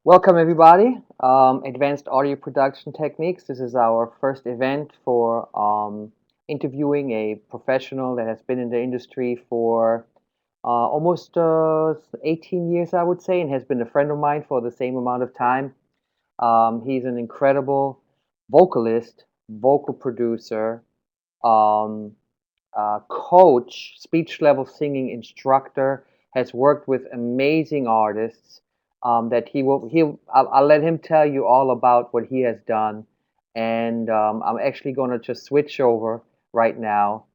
Welcome, everybody. Advanced Audio Production Techniques. This is our first event for interviewing a professional that has been in the industry for almost 18 years, I would say, and has been a friend of mine for the same amount of time. He's an incredible vocalist, vocal producer, um, coach, speech level singing instructor, has worked with amazing artists. That I'll let him tell you all about what he has done. And I'm actually going to just switch over right now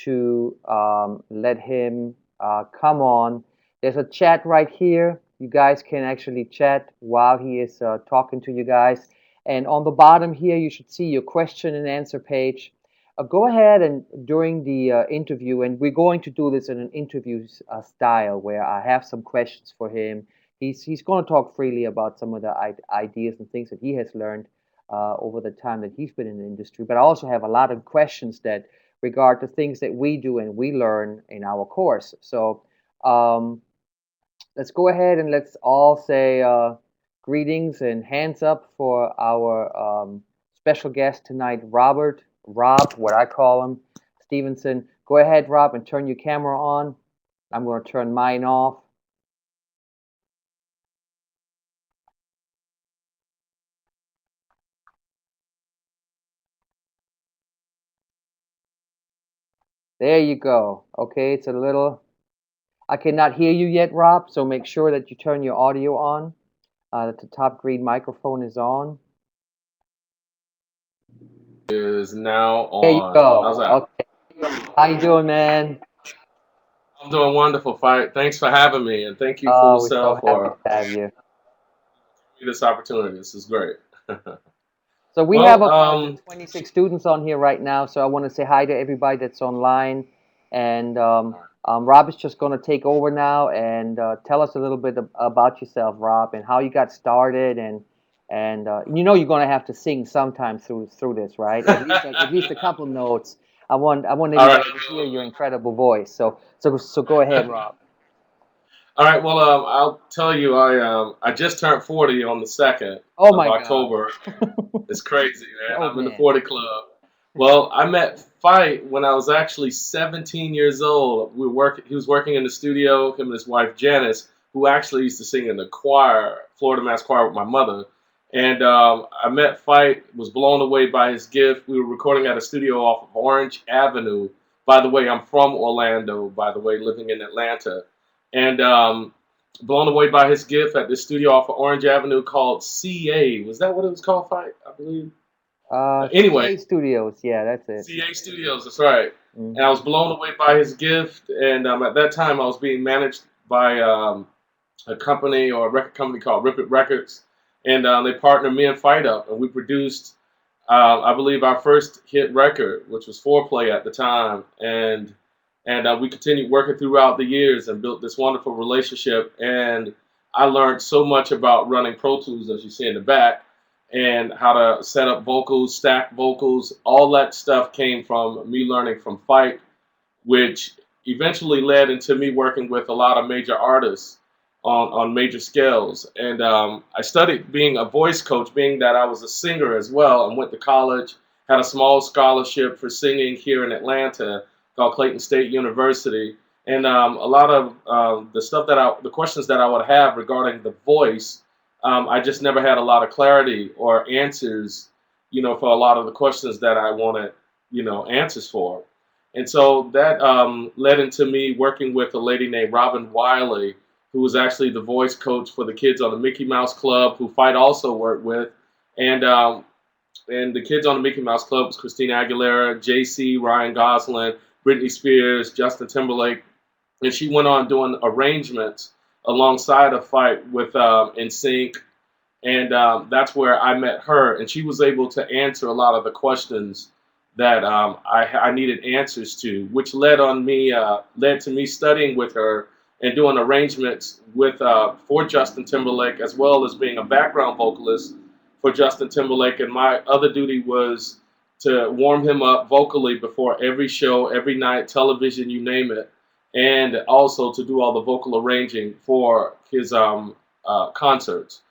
to let him come on. There's a chat right here. You guys can actually chat while he is talking to you guys. And on the bottom here, you should see your question and answer page. Go ahead and during the interview, and we're going to do this in an interview style where I have some questions for him. He's going to talk freely about some of the ideas and things that he has learned over the time that he's been in the industry. But I also have a lot of questions that regard to things that we do and we learn in our course. So um, let's go ahead and let's all say greetings and hands up for our special guest tonight, Robert RAab, what I call him, Stevenson. Go ahead, Rob, and turn your camera on. I'm going to turn mine off. There you go. Okay, it's a little. I cannot hear you yet, Rob, so make sure that you turn your audio on. That the top green microphone is on. Is now There you on. How's go. that? Okay. How you doing, man? I'm doing wonderful, Fight. Thanks for having me, and thank you, Full Oh, we're Cell, so happy for to have you. giving me this opportunity. This is great. So we have well, about um, 26 students on here right now. So I want to say hi to everybody that's online. And Rob is just going to take over now and tell us a little bit about yourself, Rob, and how you got started. And you know you're going to have to sing sometime through this, right? At least a couple notes. I want all right. everybody to hear your incredible voice. So go ahead, Rob. All right. I'll tell you, I just turned 40 on the 2nd Oh of my God, October. It's crazy, man. old I'm in the man. 40 club. Well, I met Fight when I was actually 17 years old. He was working in the studio. Him and his wife Janice, who actually used to sing in the choir, Florida Mass Choir, with my mother. And I met Fight. Was blown away by his gift. We were recording at a studio off of Orange Avenue. By the way, I'm from Orlando. By the way, living in Atlanta, and blown away by his gift at this studio off of Orange Avenue called CA. Was that what it was called, Fight? I believe. Anyway, CA Studios. Yeah, that's it. CA Studios, that's right. And I Hmm. was blown away by his gift. And at that time, I was being managed by a company or a record company called Rip It Records. And they partnered me and Fight Up. And we produced, I believe, our first hit record, which was Foreplay at the time. And we continued working throughout the years and built this wonderful relationship. And I learned so much about running Pro Tools, as you see in the back, and how to set up vocals, stack vocals. All that stuff came from me learning from Fight, which eventually led into me working with a lot of major artists on major scales. And I studied being a voice coach, being that I was a singer as well, and went to college, had a small scholarship for singing here in Atlanta called Clayton State University. And a lot of the questions that I would have regarding the voice, I just never had a lot of clarity or answers, for a lot of the questions that I wanted, answers for. And so that led into me working with a lady named Robin Wiley, who was actually the voice coach for the kids on the Mickey Mouse Club, who Fight also worked with. And and the kids on the Mickey Mouse Club was Christina Aguilera, JC, Ryan Gosling, Britney Spears, Justin Timberlake. And she went on doing arrangements alongside a Fight with NSYNC. And that's where I met her. And she was able to answer a lot of the questions that I needed answers to, which led to me studying with her and doing arrangements for Justin Timberlake, as well as being a background vocalist for Justin Timberlake. And my other duty was to warm him up vocally before every show, every night, television, you name it, and also to do all the vocal arranging for his concerts.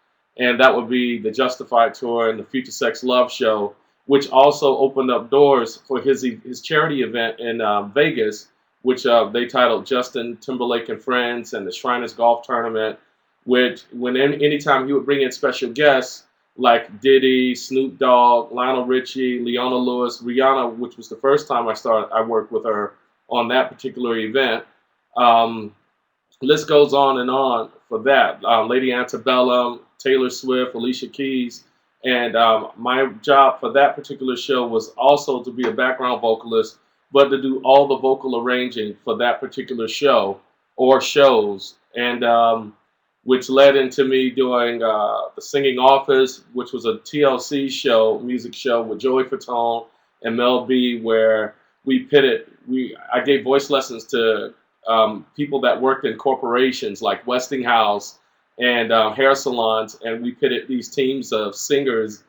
and that would be the Justified tour and the Future Sex Love show, which also opened up doors for his charity event in Vegas, which they titled Justin Timberlake and Friends and the Shriners Golf Tournament. Which anytime he would bring in special guests like Diddy, Snoop Dogg, Lionel Richie, Leona Lewis, Rihanna, which was the first time I worked with her on that particular event. Um, List goes on and on for that. Lady Antebellum, Taylor Swift, Alicia Keys. And my job for that particular show was also to be a background vocalist, but to do all the vocal arranging for that particular show or shows. And which led into me doing The Singing Office, which was a TLC show, music show with Joey Fatone and Mel B, where I gave voice lessons to people that worked in corporations like Westinghouse and hair salons, and we pitted these teams of singers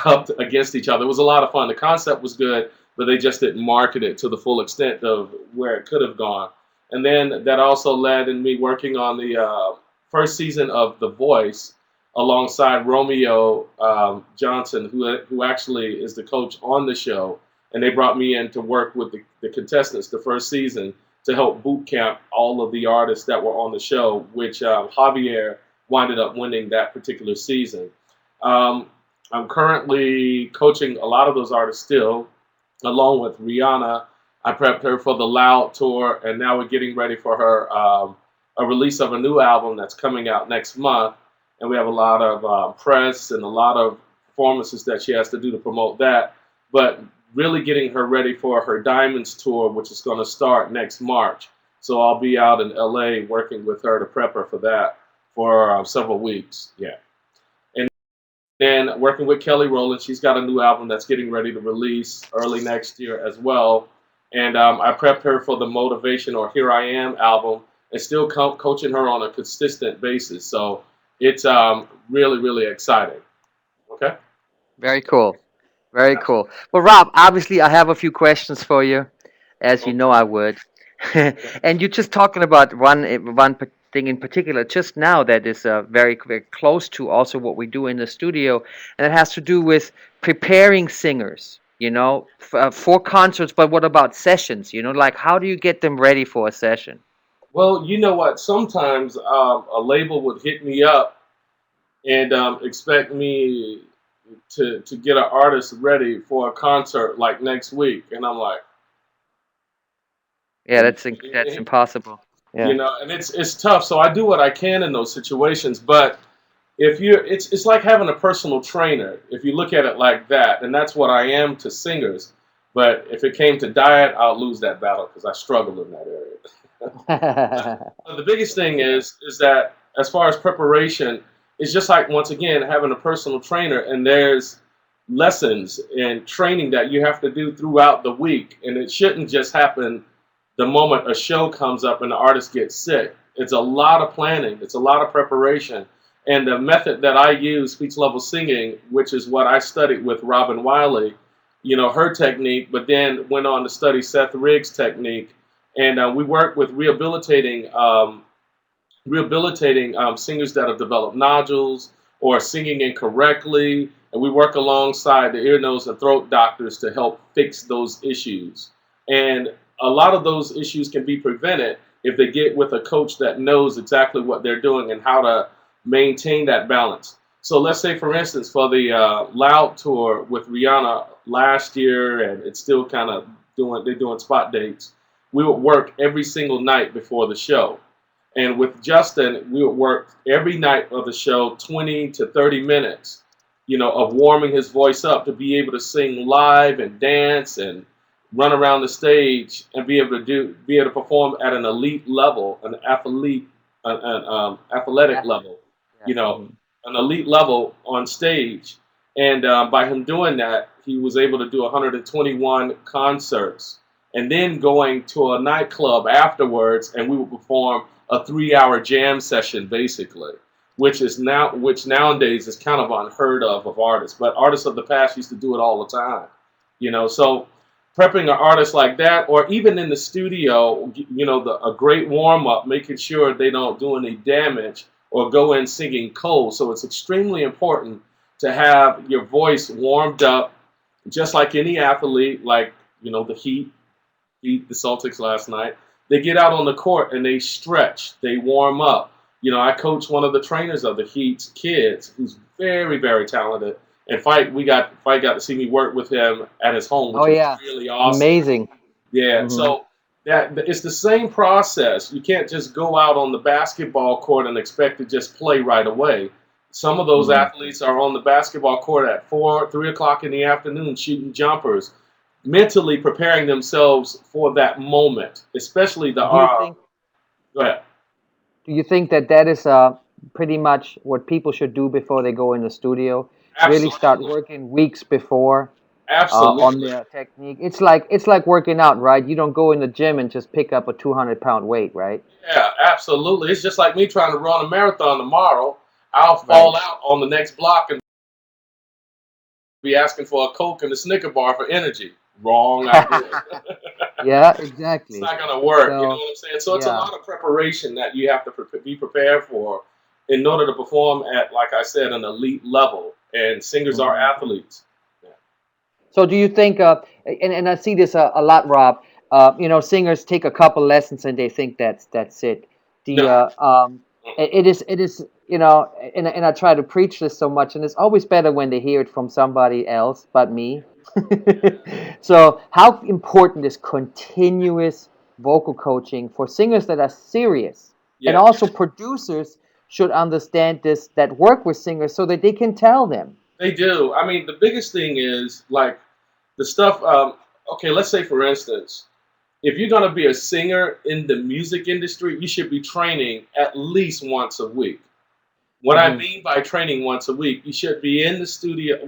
up against each other. It was a lot of fun. The concept was good, but they just didn't market it to the full extent of where it could have gone. And then that also led in me working on the first season of The Voice alongside Romeo Johnson, who actually is the coach on the show. And they brought me in to work with the contestants the first season to help boot camp all of the artists that were on the show, which Javier winded up winning that particular season. I'm currently coaching a lot of those artists still, along with Rihanna. I prepped her for the Loud tour, and now we're getting ready for her a release of a new album that's coming out next month. And we have a lot of press and a lot of performances that she has to do to promote that. But really getting her ready for her Diamonds tour, which is going to start next March. So I'll be out in LA working with her to prep her for that for several weeks. Yeah. And then working with Kelly Rowland, she's got a new album that's getting ready to release early next year as well. And I prepped her for the Motivation or Here I Am album and still coaching her on a consistent basis. So it's really, really exciting. Okay. Very cool. Very cool. Well, Rob, obviously, I have a few questions for you, as you know I would. And you're just talking about one thing in particular just now that is very, very close to also what we do in the studio, and it has to do with preparing singers, for concerts. But what about sessions? Like how do you get them ready for a session? Well, you know what? Sometimes a label would hit me up and expect me to get an artist ready for a concert like next week, and I'm like, Yeah, that's impossible. Yeah. and it's tough. So I do what I can in those situations, but it's like having a personal trainer if you look at it like that, and that's what I am to singers. But if it came to diet, I'll lose that battle because I struggle in that area. But the biggest thing is that as far as preparation, it's just like, once again, having a personal trainer, and there's lessons and training that you have to do throughout the week, and it shouldn't just happen the moment a show comes up and the artist gets sick. It's a lot of planning. It's a lot of preparation. And the method that I use, speech level singing, which is what I studied with Robin Wiley, her technique, but then went on to study Seth Riggs' technique. And we work with rehabilitating singers that have developed nodules or singing incorrectly. And we work alongside the ear, nose, and throat doctors to help fix those issues. And a lot of those issues can be prevented if they get with a coach that knows exactly what they're doing and how to maintain that balance. So let's say, for instance, for the Loud tour with Rihanna last year, and it's still kind of they're doing spot dates, we would work every single night before the show. And with Justin, we would work every night of the show 20 to 30 minutes, of warming his voice up to be able to sing live and dance and run around the stage and be able to perform at an elite level, an athletic level, an elite level on stage. And by him doing that, he was able to do 121 concerts, and then going to a nightclub afterwards, and we would perform a 3-hour jam session, basically, which nowadays is kind of unheard of artists. But artists of the past used to do it all the time, So prepping an artist like that, or even in the studio, a great warm up, making sure they don't do any damage or go in singing cold. So it's extremely important to have your voice warmed up, just like any athlete, like the Heat beat the Celtics last night. They get out on the court and they stretch, they warm up. I coach one of the trainers of the Heat's kids, who's very, very talented. And Fight got to see me work with him at his home, which Oh was yeah, really awesome. amazing. Yeah, Hmm. so that it's the same process. You can't just go out on the basketball court and expect to just play right away. Some of those Hmm. athletes are on the basketball court at 3 o'clock in the afternoon shooting jumpers, mentally preparing themselves for that moment, especially the Do you think go ahead. do you think that that is pretty much what people should do before they go in the studio? Really start Absolutely, working weeks before on absolutely. their technique. It's like working out, right? You don't go in the gym and just pick up a 200-pound weight, right? Yeah, absolutely. It's just like me trying to run a marathon tomorrow. I'll Right. fall out on the next block and be asking for a Coke and a Snicker bar for energy. Wrong idea. Yeah, It's exactly. not going to work. You know So what I'm saying? So it's a yeah. lot of preparation that you have to be prepared for in order to perform at, like I said, an elite level. And singers are Mhm. athletes. Yeah. So do you think, and I see this a lot, Rob, singers take a couple lessons and they think that's it. The No. it is, and I try to preach this so much, and it's always better when they hear it from somebody else but me. So how important is continuous vocal coaching for singers that are serious, and Yeah, also producers should understand this that work with singers so that they can tell them. they do. I mean, the biggest thing is like the stuff. Okay, let's say for instance, if you're going to be a singer in the music industry, you should be training at least once a week. What I Hmm. mean by training once a week, you should be in the studio,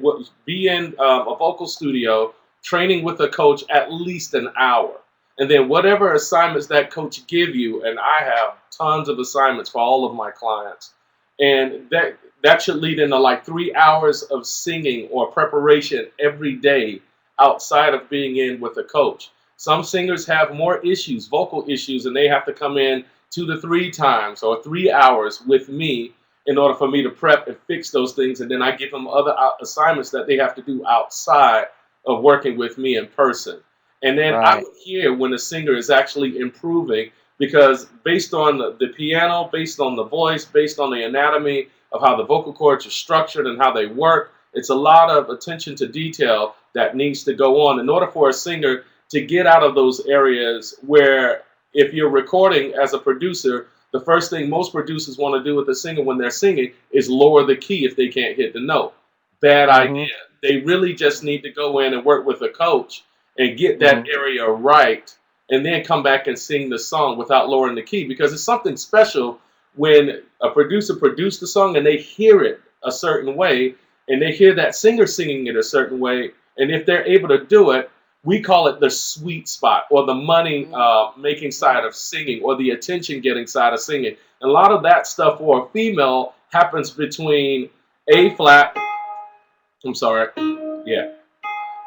be in a vocal studio, training with a coach at least an hour, and then whatever assignments that coach give you, and I have tons of assignments for all of my clients, and that should lead into like 3 hours of singing or preparation every day outside of being in with a coach. Some singers have more issues, vocal issues, and they have to come in 2 to 3 times or 3 hours with me in order for me to prep and fix those things. And then I give them other assignments that they have to do outside of working with me in person. And then I Right. would hear when a singer is actually improving because based on the piano, based on the voice, based on the anatomy of how the vocal cords are structured and how they work, it's a lot of attention to detail that needs to go on in order for a singer to get out of those areas where if you're recording as a producer, the first thing most producers want to do with a singer when they're singing is lower the key if they can't hit the note. Bad Hmm. idea. They really just need to go in and work with a coach and get that Hmm. area right and then come back and sing the song without lowering the key because it's something special when a producer produced the song and they hear it a certain way and they hear that singer singing it a certain way and if they're able to do it, we call it the sweet spot or the money making side of singing or the attention getting side of singing. And a lot of that stuff for a female happens between A flat, I'm sorry, yeah,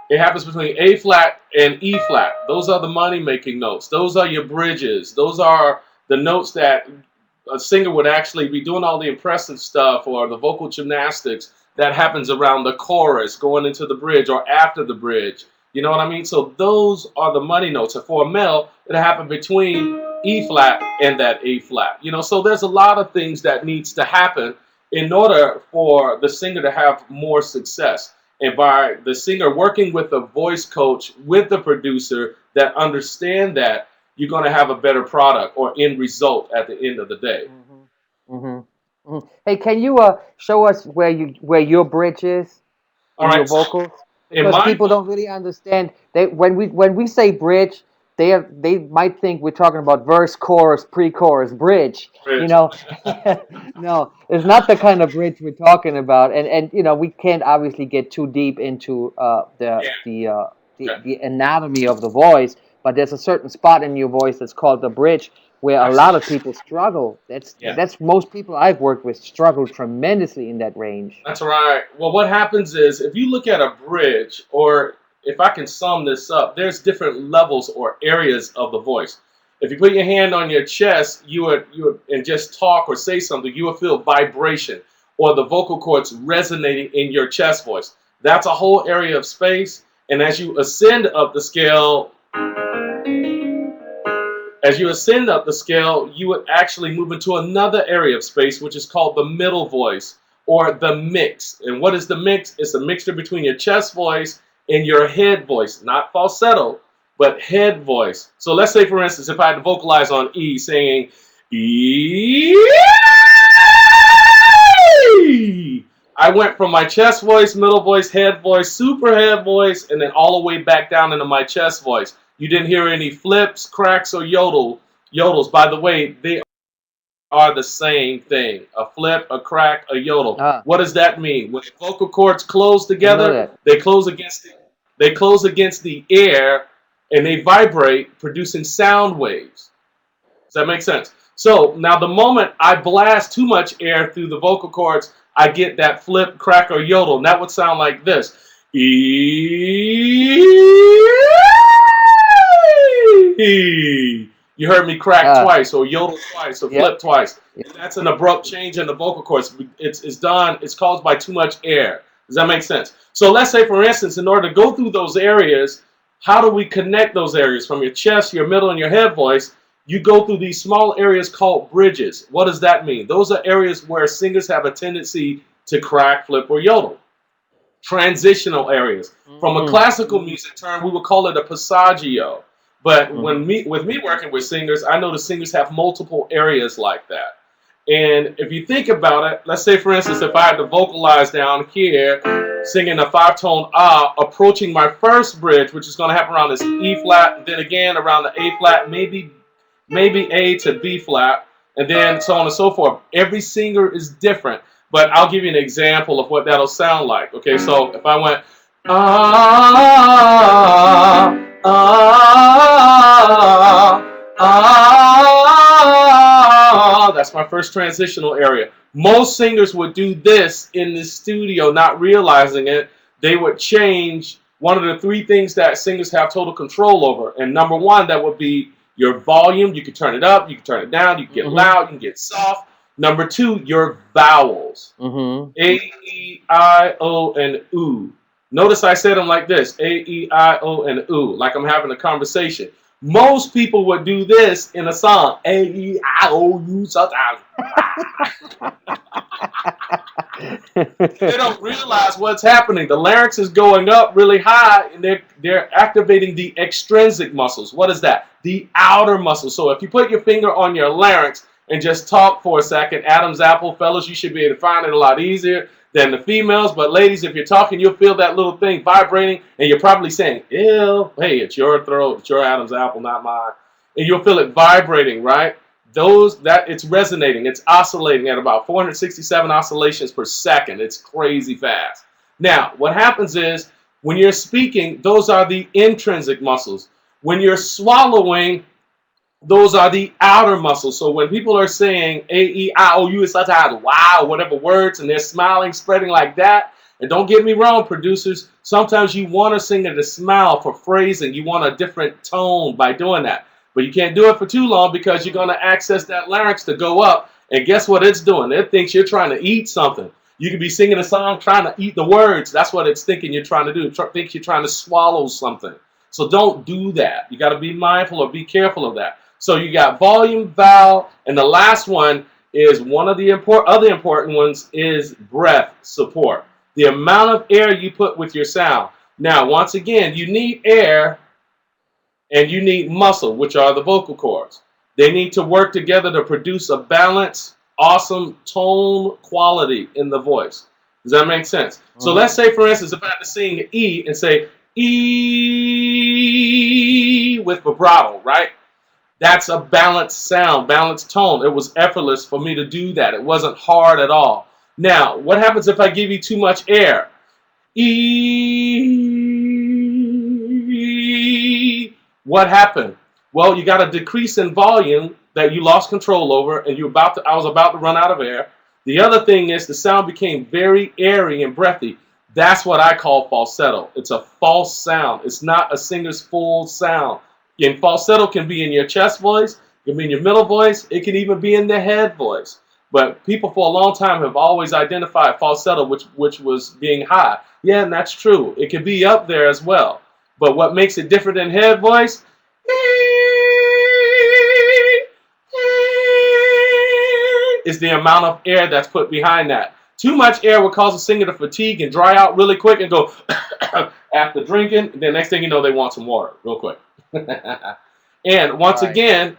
it happens between A flat and E flat. Those are the money making notes. Those are your bridges. Those are the notes that a singer would actually be doing all the impressive stuff or the vocal gymnastics that happens around the chorus, going into the bridge or after the bridge. You know what I mean? So those are the money notes. And for a male, it happened between E flat and that A flat. So there's a lot of things that needs to happen in order for the singer to have more success. And by the singer working with a voice coach, with the producer that understand that, you're going to have a better product or end result at the end of the day. Hmm. Hmm. Hmm. Hey, can you show us where your bridge is All in your right. So vocals? in Because my people don't really understand. They when we say bridge, they might think we're talking about verse, chorus, pre-chorus, bridge. You bridge, know, no, it's not the kind of bridge we're talking about. And we can't obviously get too deep into yeah, okay, the anatomy of the voice. But there's a certain spot in your voice that's called the bridge where a lot absolutely, of people struggle. That's yeah. that's most people I've worked with struggle tremendously in that range. That's right. Well, what happens is if you look at a bridge, or if I can sum this up, there's different levels or areas of the voice. If you put your hand on your chest, you would and just talk or say something, you would feel vibration or the vocal cords resonating in your chest voice. That's a whole area of space. And as you ascend up the scale, you would actually move into another area of space, which is called the middle voice or the mix. And what is the mix? It's a mixture between your chest voice and your head voice, not falsetto, but head voice. So let's say, for instance, if I had to vocalize on E, singing E, I went from my chest voice, middle voice, head voice, super head voice, and then all the way back down into my chest voice. You didn't hear any flips, cracks, or yodels. By the way, they are the same thing. A flip, a crack, a yodel. What does that mean? When vocal cords close together, they close against the air, and they vibrate, producing sound waves. Does that make sense? So now the moment I blast too much air through the vocal cords, I get that flip, crack, or yodel. And that would sound like this. You heard me crack twice, or yodel twice, or flip twice. And that's an abrupt change in the vocal cords. It's caused by too much air. Does that make sense? So let's say, for instance, in order to go through those areas, how do we connect those areas from your chest, your middle, and your head voice? You go through these small areas called bridges. What does that mean? Those are areas where singers have a tendency to crack, flip, or yodel. Transitional areas. From a classical music term, we would call it a passaggio. But with me working with singers, I know the singers have multiple areas like that. And if you think about it, let's say, for instance, if I had to vocalize down here, singing a 5-tone ah, approaching my first bridge, which is going to happen around this E flat, and then again around the A flat, maybe A to B flat, and then so on and so forth. Every singer is different, but I'll give you an example of what that'll sound like. Okay, so if I went ah, that's my first transitional area. Most singers would do this in the studio, not realizing it. They would change one of the three things that singers have total control over. And number one, that would be your volume. You can turn it up, you can turn it down, you can get loud, you can get soft. Number two, your vowels. A, E, I, O, and U. Notice I said them like this, A, E, I, O, and U, like I'm having a conversation. Most people would do this in a song, A, E, I, O, U, sometimes. They don't realize what's happening. The larynx is going up really high, and they're activating the extrinsic muscles. What is that? The outer muscles. So if you put your finger on your larynx and just talk for a second, Adam's apple, fellas, you should be able to find it a lot easier than the females. But ladies, if you're talking, you'll feel that little thing vibrating, and you're probably saying, ew, hey, it's your throat, it's your Adam's apple, not mine. And you'll feel it vibrating, right? It's resonating, it's oscillating at about 467 oscillations per second. It's crazy fast. Now, what happens is, when you're speaking, those are the intrinsic muscles. When you're swallowing, those are the outer muscles. So when people are saying A-E-I-O-U, it's sometimes wow, whatever words, and they're smiling, spreading like that. And don't get me wrong, producers, sometimes you want a singer to smile for phrasing. You want a different tone by doing that. But you can't do it for too long, because you're going to access that larynx to go up. And guess what it's doing? It thinks you're trying to eat something. You could be singing a song trying to eat the words. That's what it's thinking you're trying to do. It thinks you're trying to swallow something. So don't do that. You got to be mindful or be careful of that. So you got volume, vowel, and the last one is one of the other important ones is breath support. The amount of air you put with your sound. Now, once again, you need air and you need muscle, which are the vocal cords. They need to work together to produce a balanced, awesome tone quality in the voice. Does that make sense? So let's say, for instance, if I had to sing E and say E with vibrato, right? That's a balanced sound, balanced tone. It was effortless for me to do that. It wasn't hard at all. Now, what happens if I give you too much air? E. What happened? Well, you got a decrease in volume that you lost control over, and I was about to run out of air. The other thing is the sound became very airy and breathy. That's what I call falsetto. It's a false sound. It's not a singer's full sound. And falsetto can be in your chest voice, it can be in your middle voice, it can even be in the head voice. But people for a long time have always identified falsetto, which was being high. Yeah, and that's true. It can be up there as well. But what makes it different than head voice is the amount of air that's put behind that. Too much air will cause a singer to fatigue and dry out really quick and go after drinking. The next thing you know, they want some water real quick. And once Right. again,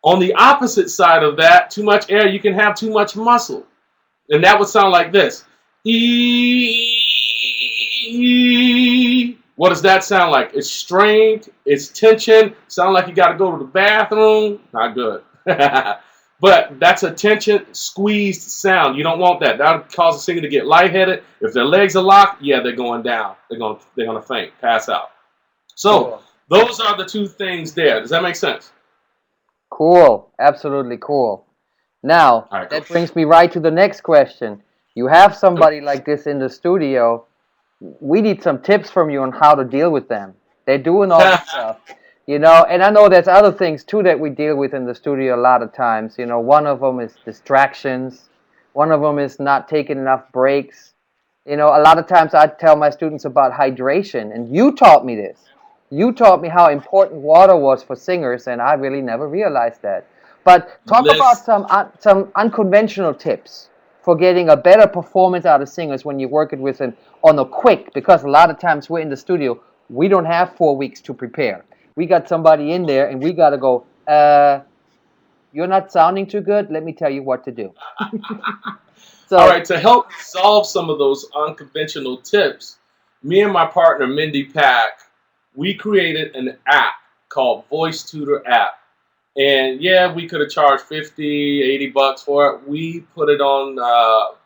on the opposite side of that, too much air, you can have too much muscle. And that would sound like this. What does that sound like? It's strained, it's tension, sound like you got to go to the bathroom. Not good. But that's a tension, squeezed sound. You don't want that. That would cause a singer to get lightheaded. If their legs are locked, yeah, they're going down. They're gonna faint, pass out. So Cool. those are the two things there. Does that make sense? Cool. Absolutely cool. Now, All right, that cool. brings me right to the next question. You have somebody like this in the studio. We need some tips from you on how to deal with them. They're doing all this stuff, and I know there's other things too that we deal with in the studio a lot of times. One of them is distractions. One of them is not taking enough breaks. A lot of times I tell my students about hydration, and you taught me this. You taught me how important water was for singers, and I really never realized that. But talk about List. some unconventional tips for getting a better performance out of singers when you're working with them on a quick, because a lot of times we're in the studio, we don't have 4 weeks to prepare. We got somebody in there, and we got to go, you're not sounding too good. Let me tell you what to do. All So, right, to help solve some of those unconventional tips, me and my partner Mindy Pack, we created an app called Voice Tutor app. And yeah, we could have charged 50, $80 for it. We put it on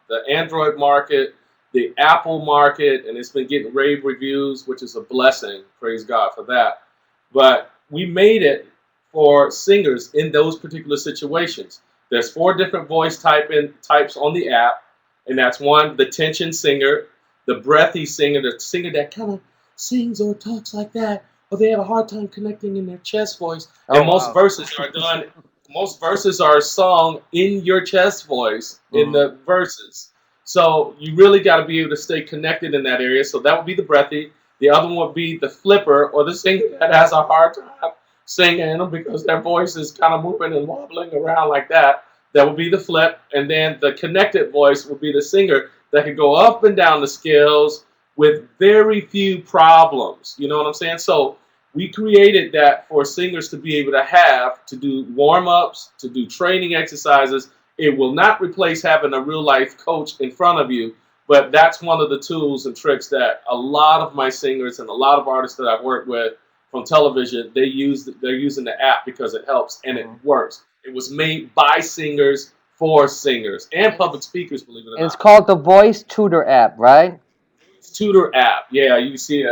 the Android market, the Apple market, and it's been getting rave reviews, which is a blessing. Praise God for that. But we made it for singers in those particular situations. There's 4 different voice types on the app, and that's one, the tension singer, the breathy singer, the singer that kind of sings or talks like that, or they have a hard time connecting in their chest voice. oh And most wow. verses are done. Most verses are sung in your chest voice in Mhm. the verses. So you really got to be able to stay connected in that area. So that would be the breathy. The other one would be the flipper, or the singer that has a hard time singing because their voice is kind of moving and wobbling around like that. That would be the flip. And then the connected voice would be the singer that can go up and down the scales with very few problems. You know what I'm saying? So we created that for singers to be able to do warm-ups, to do training exercises. It will not replace having a real-life coach in front of you, but that's one of the tools and tricks that a lot of my singers and a lot of artists that I've worked with from television, they're using the app because it helps and it Mhm. works. It was made by singers for singers and And public it's, speakers, believe it or and it's not. called the Voice Tutor app, right? Tutor app. Yeah, you see,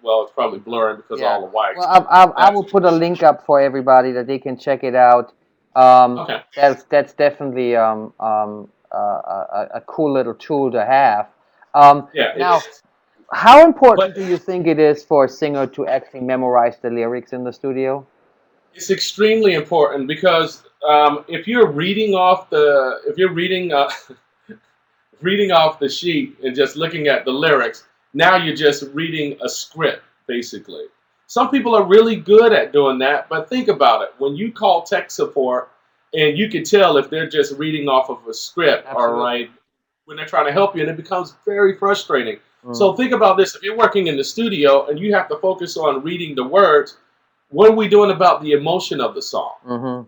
well, it's probably blurring because of Yeah. all the whites, Well, but I that's will put a link up for everybody that they can check it out. okay. That's definitely a cool little tool to have. Yeah, it Now, is. how important But do you think it is for a singer to actually memorize the lyrics in the studio? it's extremely important because if you're reading off the if you're reading reading off the sheet and just looking at the lyrics, now you're just reading a script basically. Some people are really good at doing that, but think about it. When you call tech support and you can tell if they're just reading off of a script, all Absolutely. right, when they're trying to help you, and it becomes very frustrating. Mm. So think about this. If you're working in the studio and you have to focus on reading the words, what are we doing about the emotion of the song? Mm-hmm.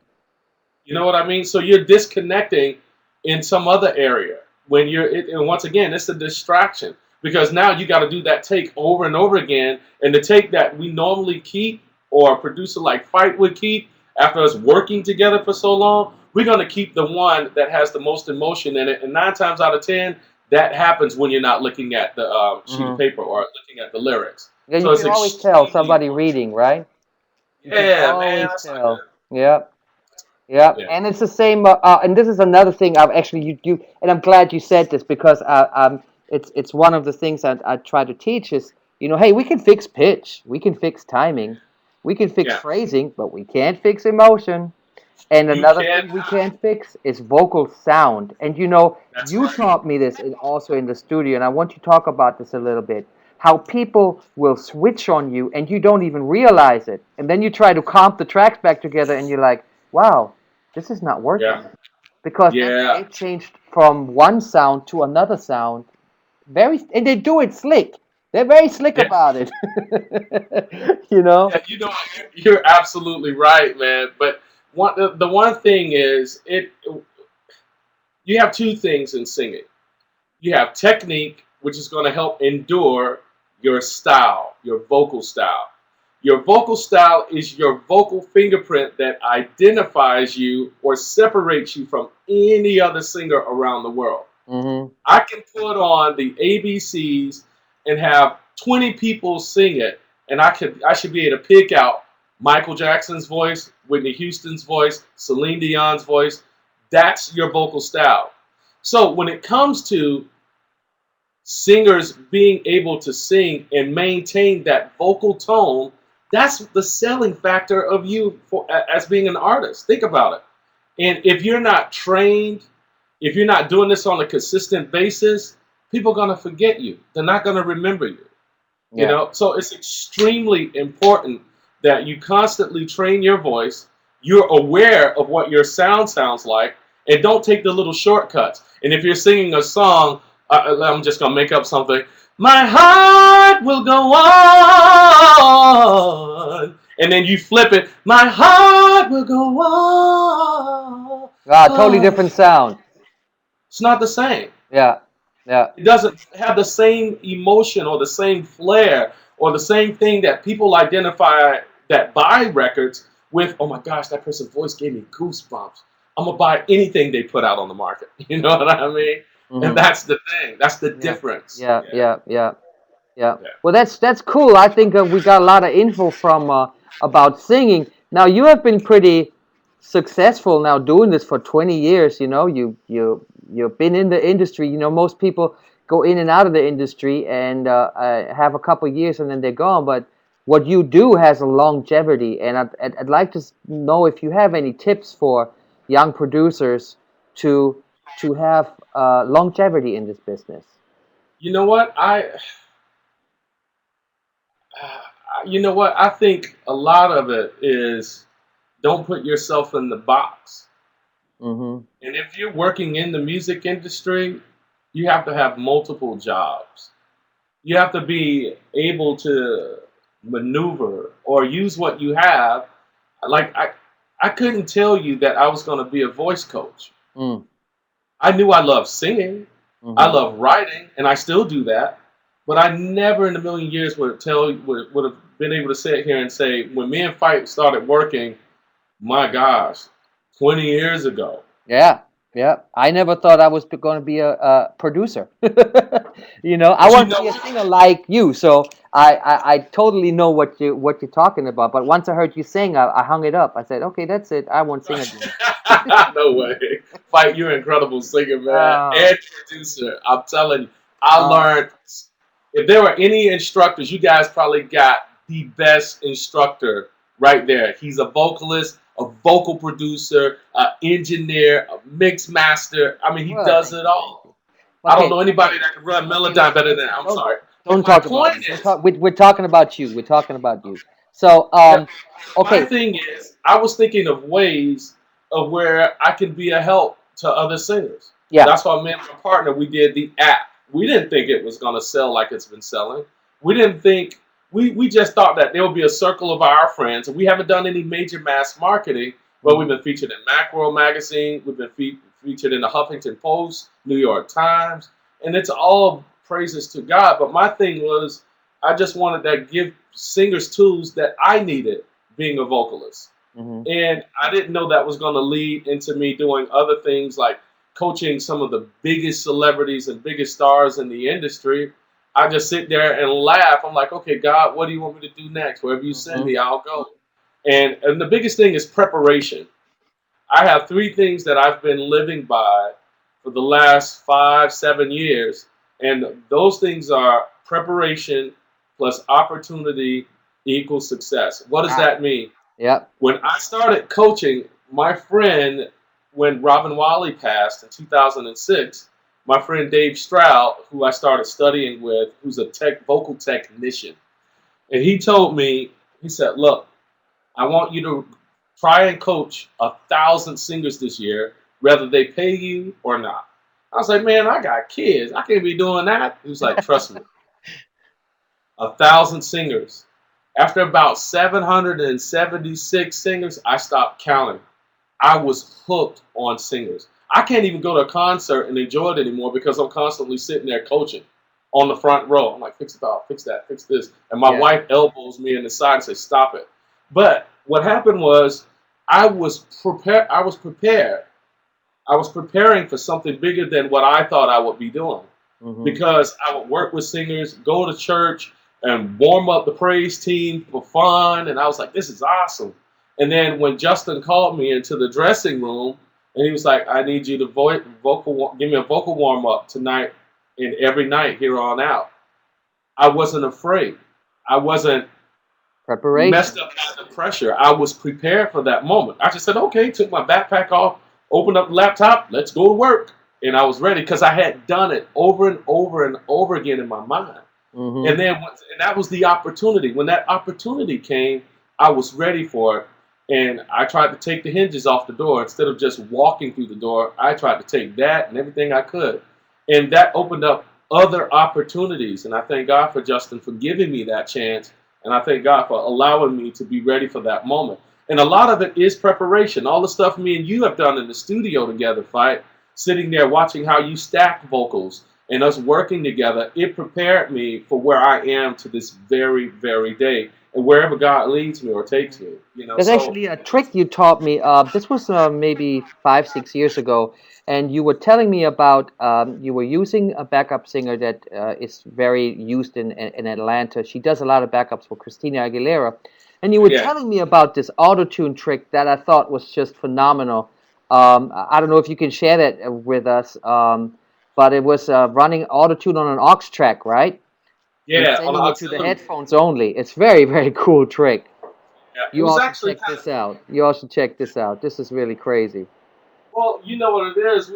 You know what I mean? So you're disconnecting in some other area when and once again, it's a distraction because now you got to do that take over and over again. And the take that we normally keep, or a producer like Fight would keep after us working together for so long, we're going to keep the one that has the most emotion in it. And 9 times out of 10, that happens when you're not looking at the sheet of Mm-hmm. paper or looking at the lyrics. Yeah, you So it's can always tell extremely somebody important. reading, right? You can Yeah, man, always that's not good. tell. Yep. Yeah, Yeah. and it's the same. And this is another thing I've actually and I'm glad you said this because it's one of the things I try to teach is hey, we can fix pitch, we can fix timing, We can fix Yeah. phrasing, but we can't fix emotion. And You another thing can. we can't fix is vocal sound. And you know, That's you right. taught me this also in the studio, and I want you to talk about this a little bit. How people will switch on you and you don't even realize it. And then you try to comp the tracks back together and you're like, wow, this is not working. Yeah. Because Yeah. they changed from one sound to another sound and they do it slick. They're very slick Yeah. about it. You know? Yeah. You're absolutely right, man. But the one thing is, you have two things in singing. You have technique, which is going to help endure your style, your vocal style. Your vocal style is your vocal fingerprint that identifies you or separates you from any other singer around the world. Mm-hmm. I can put on the ABCs and have 20 people sing it, and I should be able to pick out Michael Jackson's voice, Whitney Houston's voice, Celine Dion's voice. That's your vocal style. So when it comes to singers being able to sing and maintain that vocal tone, that's the selling factor of you as being an artist. Think about it. And if you're not trained, if you're not doing this on a consistent basis, people are going to forget you. They're not going to remember you. You Yeah. know, so it's extremely important that you constantly train your voice. You're aware of what your sound sounds like, and don't take the little shortcuts. And if you're singing a song, I'm just gonna make up something. My heart will go on, and then you flip it. My heart will go on. Ah, totally different sound. It's not the same. Yeah. Yeah. It doesn't have the same emotion or the same flair or the same thing that people identify that buy records with. Oh my gosh, that person's voice gave me goosebumps. I'm gonna buy anything they put out on the market. You know what I mean? And Mm-hmm. that's the thing. That's the Yeah. difference. Yeah. Yeah, Yeah. Yeah. Yeah. yeah. Well, that's cool. I think we got a lot of info from about singing. Now you have been pretty successful now doing this for 20 years. You know, you've been in the industry. You know, most people go in and out of the industry and have a couple years and then they're gone. But what you do has a longevity, and I'd like to know if you have any tips for young producers to have longevity in this business. You know what? You know what? I think a lot of it is don't put yourself in the box. Mm-hmm. And if you're working in the music industry, you have to have multiple jobs. You have to be able to maneuver or use what you have. Like I couldn't tell you that I was going to be a voice coach. Mm. I knew I loved singing, I Mm-hmm. love writing, and I still do that. But I never in a million years would have been able to sit here and say when me and Fight started working, my gosh, 20 years ago. Yeah, yeah. I never thought I was going to be a producer. You know, I But you want to know be a what? singer like you, so I totally know what you're talking about. But once I heard you sing, I hung it up. I said, okay, that's it. I won't sing again. No way. Fight, you're an incredible singer, man. Oh, And producer. I'm telling you, I oh, learned. If there were any instructors, you guys probably got the best instructor right there. He's a vocalist, a vocal producer, an engineer, a mix master. I mean, he well, does thank it you, thank all. you. I don't Okay, know anybody that can run okay. Melodyne better than I'm Don't sorry. But don't my talk about me. point is, We're talking about you. We're talking about you. So, yeah, my okay, thing is, I was thinking of ways of where I can be a help to other singers. yeah. That's why me and my partner we did the app. We didn't think it was gonna sell like it's been selling. We didn't think we just thought that there would be a circle of our friends, and we haven't done any major mass marketing. But we've Mm-hmm. been featured in Macworld magazine. We've been featured in the Huffington Post, New York Times, and it's all praises to God. But my thing was, I just wanted to give singers tools that I needed being a vocalist. Mm-hmm. And I didn't know that was going to lead into me doing other things like coaching some of the biggest celebrities and biggest stars in the industry. I just sit there and laugh. I'm like, okay, God, what do you want me to do next? Wherever you send Mm-hmm. me, I'll go. And the biggest thing is preparation. I have three things that I've been living by for the last 5, 7 years. And those things are preparation plus opportunity equals success. What does Ah, that mean? yep. When I started coaching, my friend, when Robin Wally passed in 2006, my friend Dave Stroud, who I started studying with, who's a vocal technician, and he told me, he said, "Look, I want you to try and coach 1,000 singers this year, whether they pay you or not." I was like, "Man, I got kids. I can't be doing that." He was like, "Trust me, 1,000 singers." After about 776 singers, I stopped counting. I was hooked on singers. I can't even go to a concert and enjoy it anymore because I'm constantly sitting there coaching on the front row. I'm like, fix it up, fix that, fix this. And my Yeah. wife elbows me in the side and says, stop it. But what happened was I was prepared. I was prepared. I was preparing for something bigger than what I thought I would be doing Hmm. because I would work with singers, go to church, and warm up the praise team for fun. And I was like, this is awesome. And then when Justin called me into the dressing room, and he was like, I need you to give me a vocal warm up tonight and every night here on out. I wasn't afraid. I wasn't messed Preparation. up by the pressure. I was prepared for that moment. I just said, okay, took my backpack off, opened up the laptop, let's go to work. And I was ready because I had done it over and over and over again in my mind. Hmm. And then and that was the opportunity. When that opportunity came, I was ready for it. And I tried to take the hinges off the door. Instead of just walking through the door, I tried to take that and everything I could. And that opened up other opportunities. And I thank God for Justin for giving me that chance. And I thank God for allowing me to be ready for that moment. And a lot of it is preparation. All the stuff me and you have done in the studio together, Fight, sitting there watching how you stack vocals and us working together, it prepared me for where I am to this very, very day, and wherever God leads me or takes me. There's So actually a trick you taught me. This was maybe 5, 6 years ago, and you were telling me about you were using a backup singer that is very used in Atlanta. She does a lot of backups for Christina Aguilera, and you were yeah, telling me about this Autotune trick that I thought was just phenomenal. I don't know if you can share that with us, but it was running Autotune on an aux track, right? And yeah, on the sending it to the auxiliary. headphones only. It's very, very cool trick. Yeah, it You was all should actually check kind of this out. You all should check this out. This is really crazy. well, you know what it is.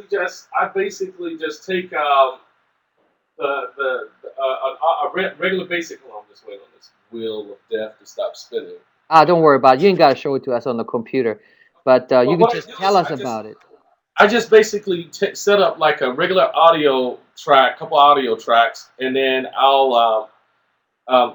I basically just take the regular basic. Hold on, I'm just waiting on this wheel of death to stop spinning. Ah, don't worry about it. You ain't got to show it to us on the computer, but you Well, could what I just do tell is us about it. I just basically set up like a regular audio track, couple audio tracks, and then I'll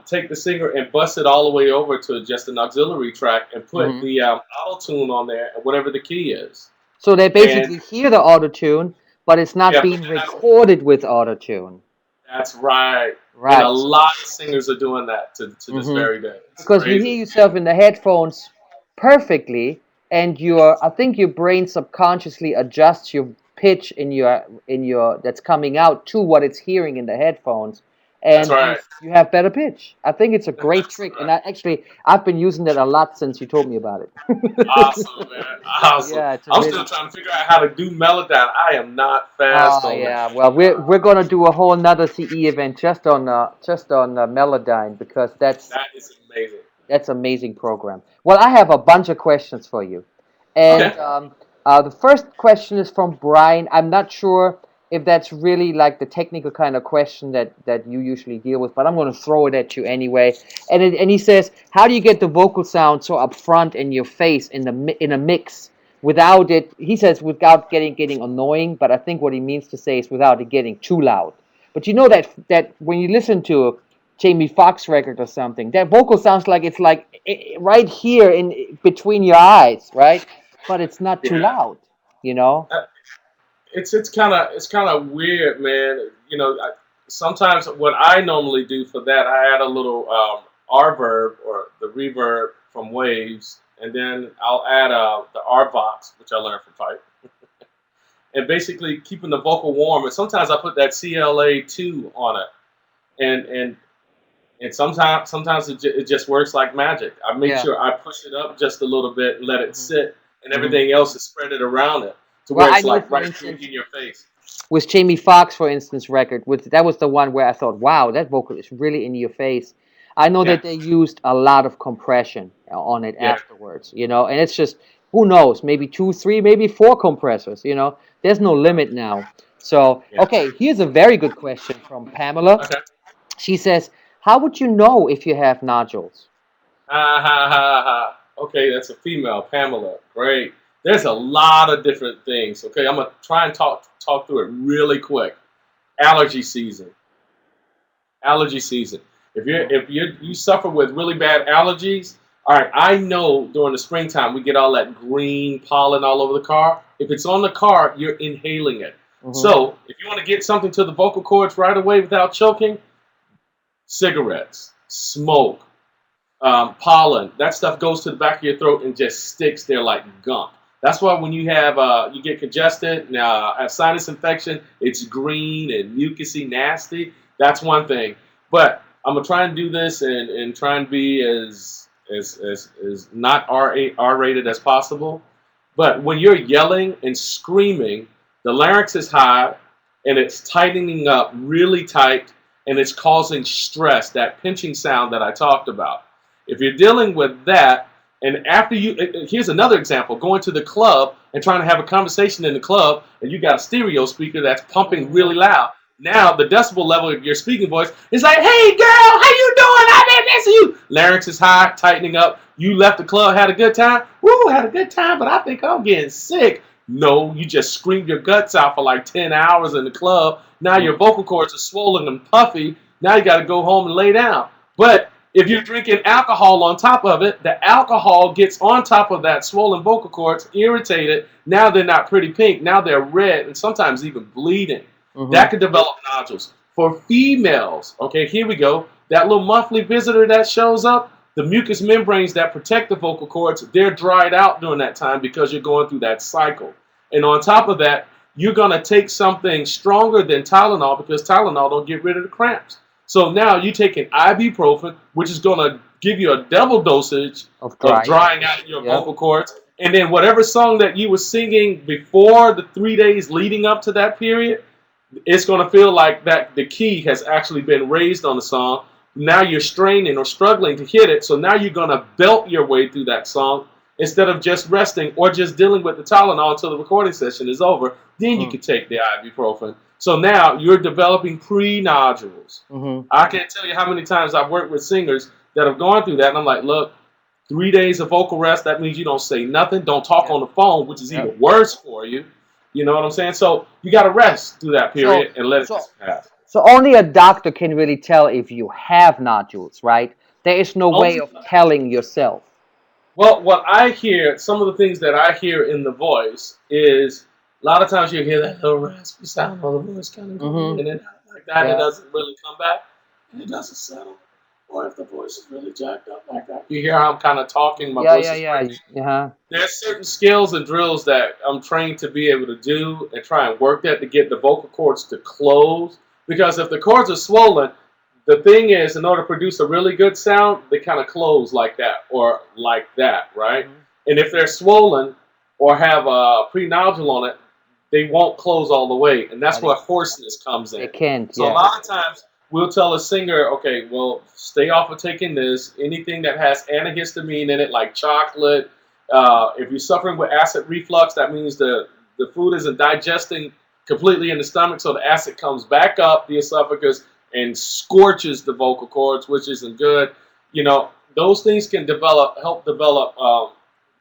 take the singer and bust it all the way over to just an auxiliary track and put Hmm. the auto tune on there, whatever the key is. So they And basically hear the auto tune, but it's not yeah, but being recorded with auto tune. that's right. And a Right. So, lot of singers are doing that to this hmm very day. It's because you crazy. hear yourself in the headphones perfectly, and I think your brain subconsciously adjusts your pitch in your that's coming out to what it's hearing in the headphones, That's and you right. you have better pitch. I think it's a great That's trick, and right. I've been using that a lot since you told me about Awesome, it. man. Awesome. Yeah, it's a I'm still really. trying to figure out how to do Melodyne. I am not fast Oh on that. yeah, well we're gonna do a whole another CE event just on Melodyne because that's That is amazing. That's amazing program. Well, I have a bunch of questions for you. And Okay. the first question is from Brian. I'm not sure if that's really like the technical kind of question that you usually deal with, but I'm going to throw it at you anyway. And he says, how do you get the vocal sound so upfront in your face in a mix without it? He says without getting annoying, but I think what he means to say is without it getting too loud. But you know that when you listen to Jamie Foxx record or something. That vocal sounds like it's like right here in between your eyes, right? But it's not too Yeah. loud, you know? Uh, it's kind of weird, man. Sometimes what I normally do for that, I add a little reverb or the reverb from Waves, and then I'll add the RVox, which I learned from Pipe, and basically keeping the vocal warm. And sometimes I put that CLA2 on it, and and sometimes it just works like magic. I make Yeah. sure I push it up just a little bit and let it Hmm. sit, and Hmm. everything else is spread it around it to Well, where I it's know, like for right here instance, in your face. with Jamie Foxx, for instance, record, that was the one where I thought, wow, that vocal is really in your face. I know Yeah, that they used a lot of compression on it yeah, afterwards, and it's just, who knows, maybe two, three, maybe four compressors. There's no limit now. So, yeah. okay, here's a very good question from Pamela. Okay. She says, how would you know if you have nodules? Ha ha ha ha. Okay, that's a female, Pamela. Great. There's a lot of different things. Okay, I'm gonna try and talk through it really quick. Allergy season. Allergy season. If you suffer with really bad allergies, all right. I know during the springtime we get all that green pollen all over the car. If it's on the car, you're inhaling it. Mm-hmm. So if you want to get something to the vocal cords right away without choking, cigarettes, smoke, pollen, that stuff goes to the back of your throat and just sticks there like gunk. That's why when you get congested, have sinus infection, it's green and mucusy, nasty. That's one thing. But I'm gonna try and do this and try and be as not R rated as possible. But when you're yelling and screaming, the larynx is high and it's tightening up really tight and it's causing stress, that pinching sound that I talked about. If you're dealing with that, and after here's another example, going to the club and trying to have a conversation in the club, and you got a stereo speaker that's pumping really loud. Now the decibel level of your speaking voice is like, "Hey girl, how you doing? I didn't miss you." Larynx is high, tightening up. You left the club, had a good time. Woo, had a good time, but I think I'm getting sick. No, you just screamed your guts out for like 10 hours in the club. Now your vocal cords are swollen and puffy. Now you got to go home and lay down. But if you're drinking alcohol on top of it, the alcohol gets on top of that swollen vocal cords, irritated. Now they're not pretty pink. Now they're red and sometimes even bleeding. Mm-hmm. That could develop nodules. For females, okay, here we go. That little monthly visitor that shows up, the mucous membranes that protect the vocal cords, they're dried out during that time because you're going through that cycle. And on top of that, you're going to take something stronger than Tylenol because Tylenol don't get rid of the cramps. So now you take an ibuprofen, which is going to give you a double dosage of drying out your vocal cords. And then whatever song that you were singing before the 3 days leading up to that period, it's going to feel like that the key has actually been raised on the song. Now you're straining or struggling to hit it. So now you're going to belt your way through that song instead of just resting or just dealing with the Tylenol until the recording session is over. Then you can take the ibuprofen. So now you're developing pre-nodules. Mm-hmm. I can't tell you how many times I've worked with singers that have gone through that. And I'm like, look, 3 days of vocal rest, that means you don't say nothing. Don't talk on the phone, which is even worse for you. You know what I'm saying? So you got to rest through that period and let it pass. So only a doctor can really tell if you have nodules, right? There is no way of telling yourself. Well, what I hear, some of the things that I hear in the voice is a lot of times you hear that little raspy sound on the voice kind of going in and out like that. It doesn't really come back and it doesn't settle. Or if the voice is really jacked up like that. You hear how I'm kind of talking, my voice is breaking. There's certain skills and drills that I'm trained to be able to do and try and work that to get the vocal cords to close. Because if the cords are swollen, the thing is, in order to produce a really good sound, they kind of close like that or like that, right? Mm-hmm. And if they're swollen or have a pre-nodule on it, they won't close all the way. And that's where hoarseness comes in. It can't, So a lot of times we'll tell a singer, okay, well, stay off of taking this. Anything that has antihistamine in it, like chocolate. If you're suffering with acid reflux, that means the food isn't digesting completely in the stomach, so the acid comes back up the esophagus and scorches the vocal cords, which isn't good. You know, those things can help develop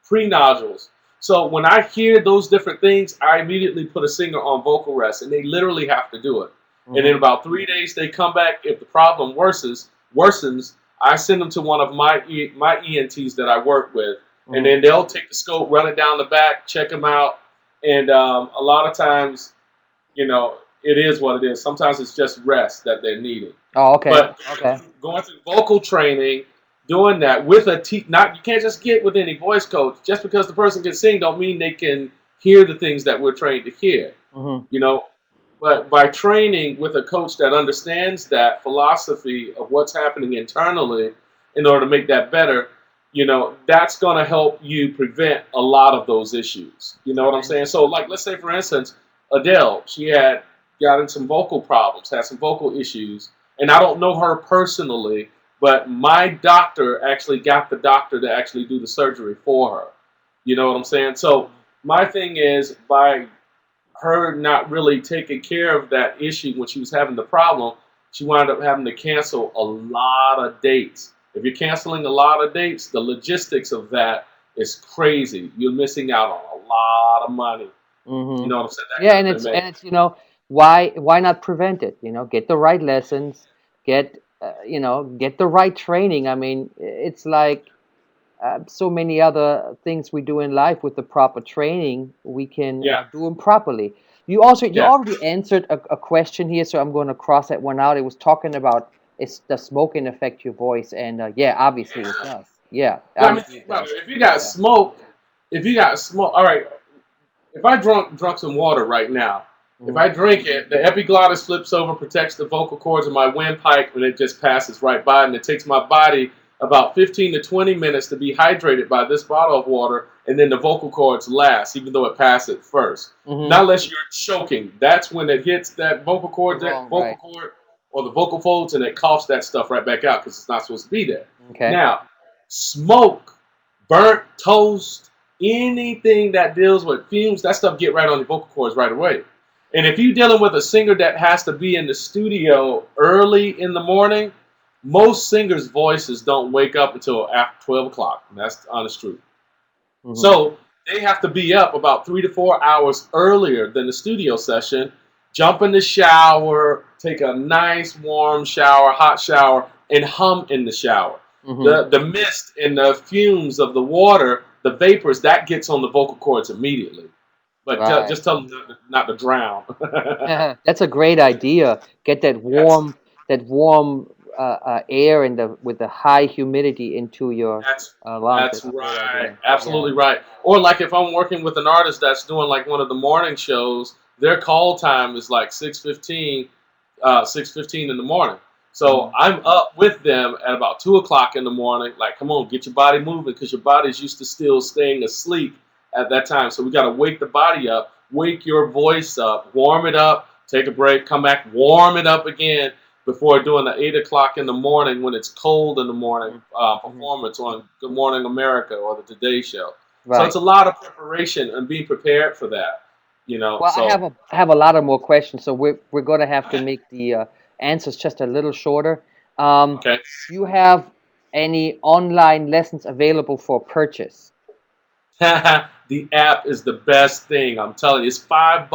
pre-nodules. So when I hear those different things, I immediately put a singer on vocal rest, and they literally have to do it. Mm-hmm. And in about 3 days, they come back. If the problem worsens, I send them to one of my ENTs that I work with, and then they'll take the scope, run it down the back, check them out, and a lot of times, you know, it is what it is. Sometimes it's just rest that they're needing. Oh, okay. But going through vocal training, doing that with you can't just get with any voice coach. Just because the person can sing don't mean they can hear the things that we're trained to hear. Mm-hmm. You know, but by training with a coach that understands that philosophy of what's happening internally in order to make that better, you know, that's going to help you prevent a lot of those issues. You know what I'm saying? So, like, let's say, for instance, Adele, she got in some vocal problems, had some vocal issues, and I don't know her personally, but my doctor actually got the doctor to actually do the surgery for her. You know what I'm saying? So my thing is, by her not really taking care of that issue when she was having the problem, she wound up having to cancel a lot of dates. If you're canceling a lot of dates, the logistics of that is crazy. You're missing out on a lot of money. You Hmm. know what I'm saying? That Yeah, could have and been made. it's why not prevent it? Get the right lessons, get get the right training. I mean, it's like so many other things we do in life with the proper training, we can Yeah, do them properly. You yeah. already answered a question here, so I'm going to cross that one out. It was talking about is does smoking affect your voice, and yeah, obviously it does. Yeah, Well, I mean, obviously think it about does. it. If you got smoke, all right. If I drunk some water right now, if Hmm. I drink it, the epiglottis flips over, protects the vocal cords of my windpipe, and it just passes right by. And it takes my body about 15 to 20 minutes to be hydrated by this bottle of water, and then the vocal cords last, even though it passed it first. Hmm. Not unless you're choking. That's when it hits that Wrong, vocal right? cord or the vocal folds, and it coughs that stuff right back out because it's not supposed to be there. Okay. Now, smoke, burnt toast, anything that deals with fumes, that stuff get right on your vocal cords right away. And if you're dealing with a singer that has to be in the studio early in the morning, most singers' voices don't wake up until after 12 o'clock. And that's the honest truth. Hmm. So they have to be up about 3 to 4 hours earlier than the studio session, jump in the shower, take a nice warm shower, hot shower, and hum in the shower. Hmm. The mist and the fumes of the water, the vapors, that gets on the vocal cords immediately. But Right. just tell them not to drown. That's a great idea. Get Yes, that warm air in the with the high humidity into your that's lungs. that's That's a great right, idea. Yeah. absolutely right. Or like if I'm working with an artist that's doing like one of the morning shows, their call time is like 6:15 in the morning. So Hmm. I'm up with them at about 2 o'clock in the morning. Like, come on, get your body moving because your body's used to still staying asleep at that time. So we got to wake the body up, wake your voice up, warm it up, take a break, come back, warm it up again before doing the 8 o'clock in the morning when it's cold in the morning Hmm. Hmm. performance on Good Morning America or the Today Show. So it's Right. a lot of preparation and being prepared for that. Well, So I have a lot of more questions, so we're going to have to make the answers just a little shorter. okay. Do you have any online lessons available for purchase? The app is the best thing. I'm telling you, it's $5.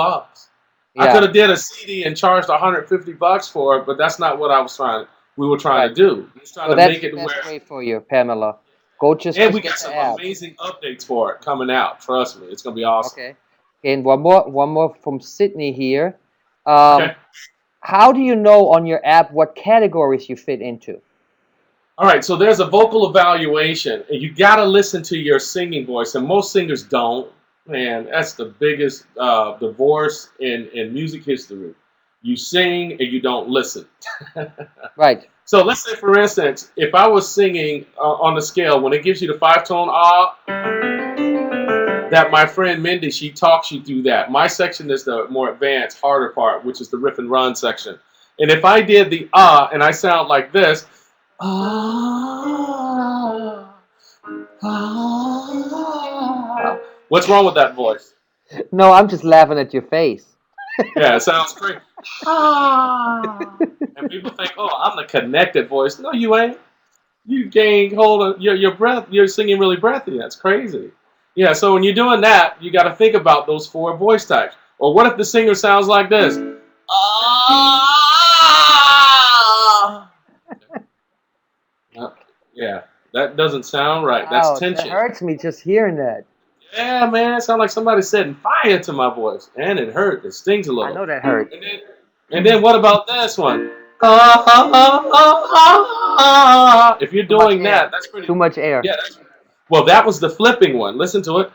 I could Yeah. have did a CD and charged $150 for it, but that's not what I was trying. We were trying to Right. do. We was trying So to that's make it the best where, way for you, Pamela. Go and we just got get the some app. amazing updates for it coming out. Trust me, it's gonna be awesome. Okay. And one more from Sydney here. Okay. Um, how do you know on your app what categories you fit into? All right. So there's a vocal evaluation, and you got to listen to your singing voice, and most singers don't. Man, that's the biggest divorce in music history. You sing and you don't listen. Right. So let's say, for instance, if I was singing on the scale, when it gives you the 5-tone ah, that my friend Mindy, she talks you through that. My section is the more advanced, harder part, which is the riff and run section. And if I did the ah and I sound like this, ah, ah, what's wrong with that voice? No, I'm just laughing at your face. Yeah, it sounds crazy. Ah. And people think, oh, I'm the connected voice. No, you ain't. You gain hold of your breath. You're singing really breathy. That's crazy. Yeah, so when you're doing that, you got to think about those four voice types. Or what if the singer sounds like this? Ah! Yeah, that doesn't sound right. That's Ouch, that tension. hurts me just hearing that. Yeah, man, it sounds like somebody setting fire to my voice, and it hurt. It stings a I little. know that hurts. And then what about this one? If you're Too much doing air. that, that's pretty. Too much air. Yeah, well, that was the flipping one. Listen to it.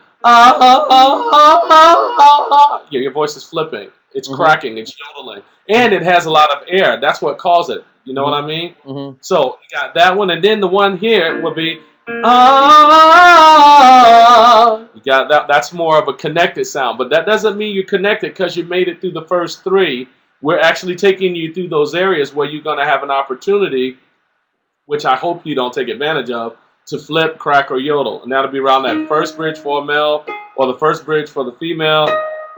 Yeah, your voice is flipping. It's Mhm. cracking. It's yodeling, and it has a lot of air. That's what caused it. You know what Mhm. I mean? Mhm. So you got that one, and then the one here would be. You got that. That's more of a connected sound, but that doesn't mean you're connected because you made it through the first three. We're actually taking you through those areas where you're going to have an opportunity which I hope you don't take advantage of, to flip, crack, or yodel. And that'll be around that first bridge for a male, or the first bridge for the female,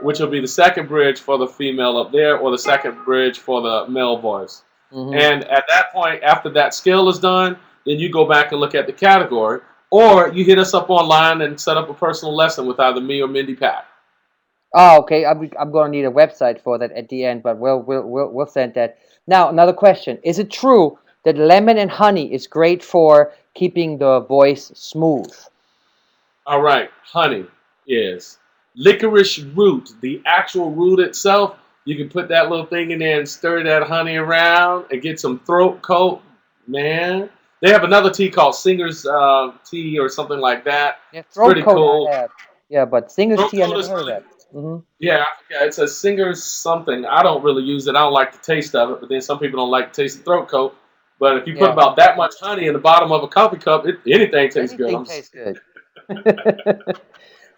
which will be the second bridge for the female up there, or the second bridge for the male voice. And at that point, after that skill is done, then you go back and look at the category, or you hit us up online and set up a personal lesson with either me or Mindy Pat. Oh, okay. I'm going to need a website for that at the end, but we'll send that. Now, another question. Is it true that lemon and honey is great for keeping the voice smooth? All right, honey is licorice root, the actual root itself. You can put that little thing in there and stir that honey around and get some throat coat. Man, they have another tea called Singer's tea or something like that. Yeah, It's pretty throat coat cool. I have. Yeah, but Singer's Throat tea, I coat never is heard of really, that. yeah, it's a Singer's something. I don't really use it. I don't like the taste of it, but then some people don't like the taste of throat coat. But if you put Yeah, about that much honey in the bottom of a coffee cup, anything tastes good. anything tastes good.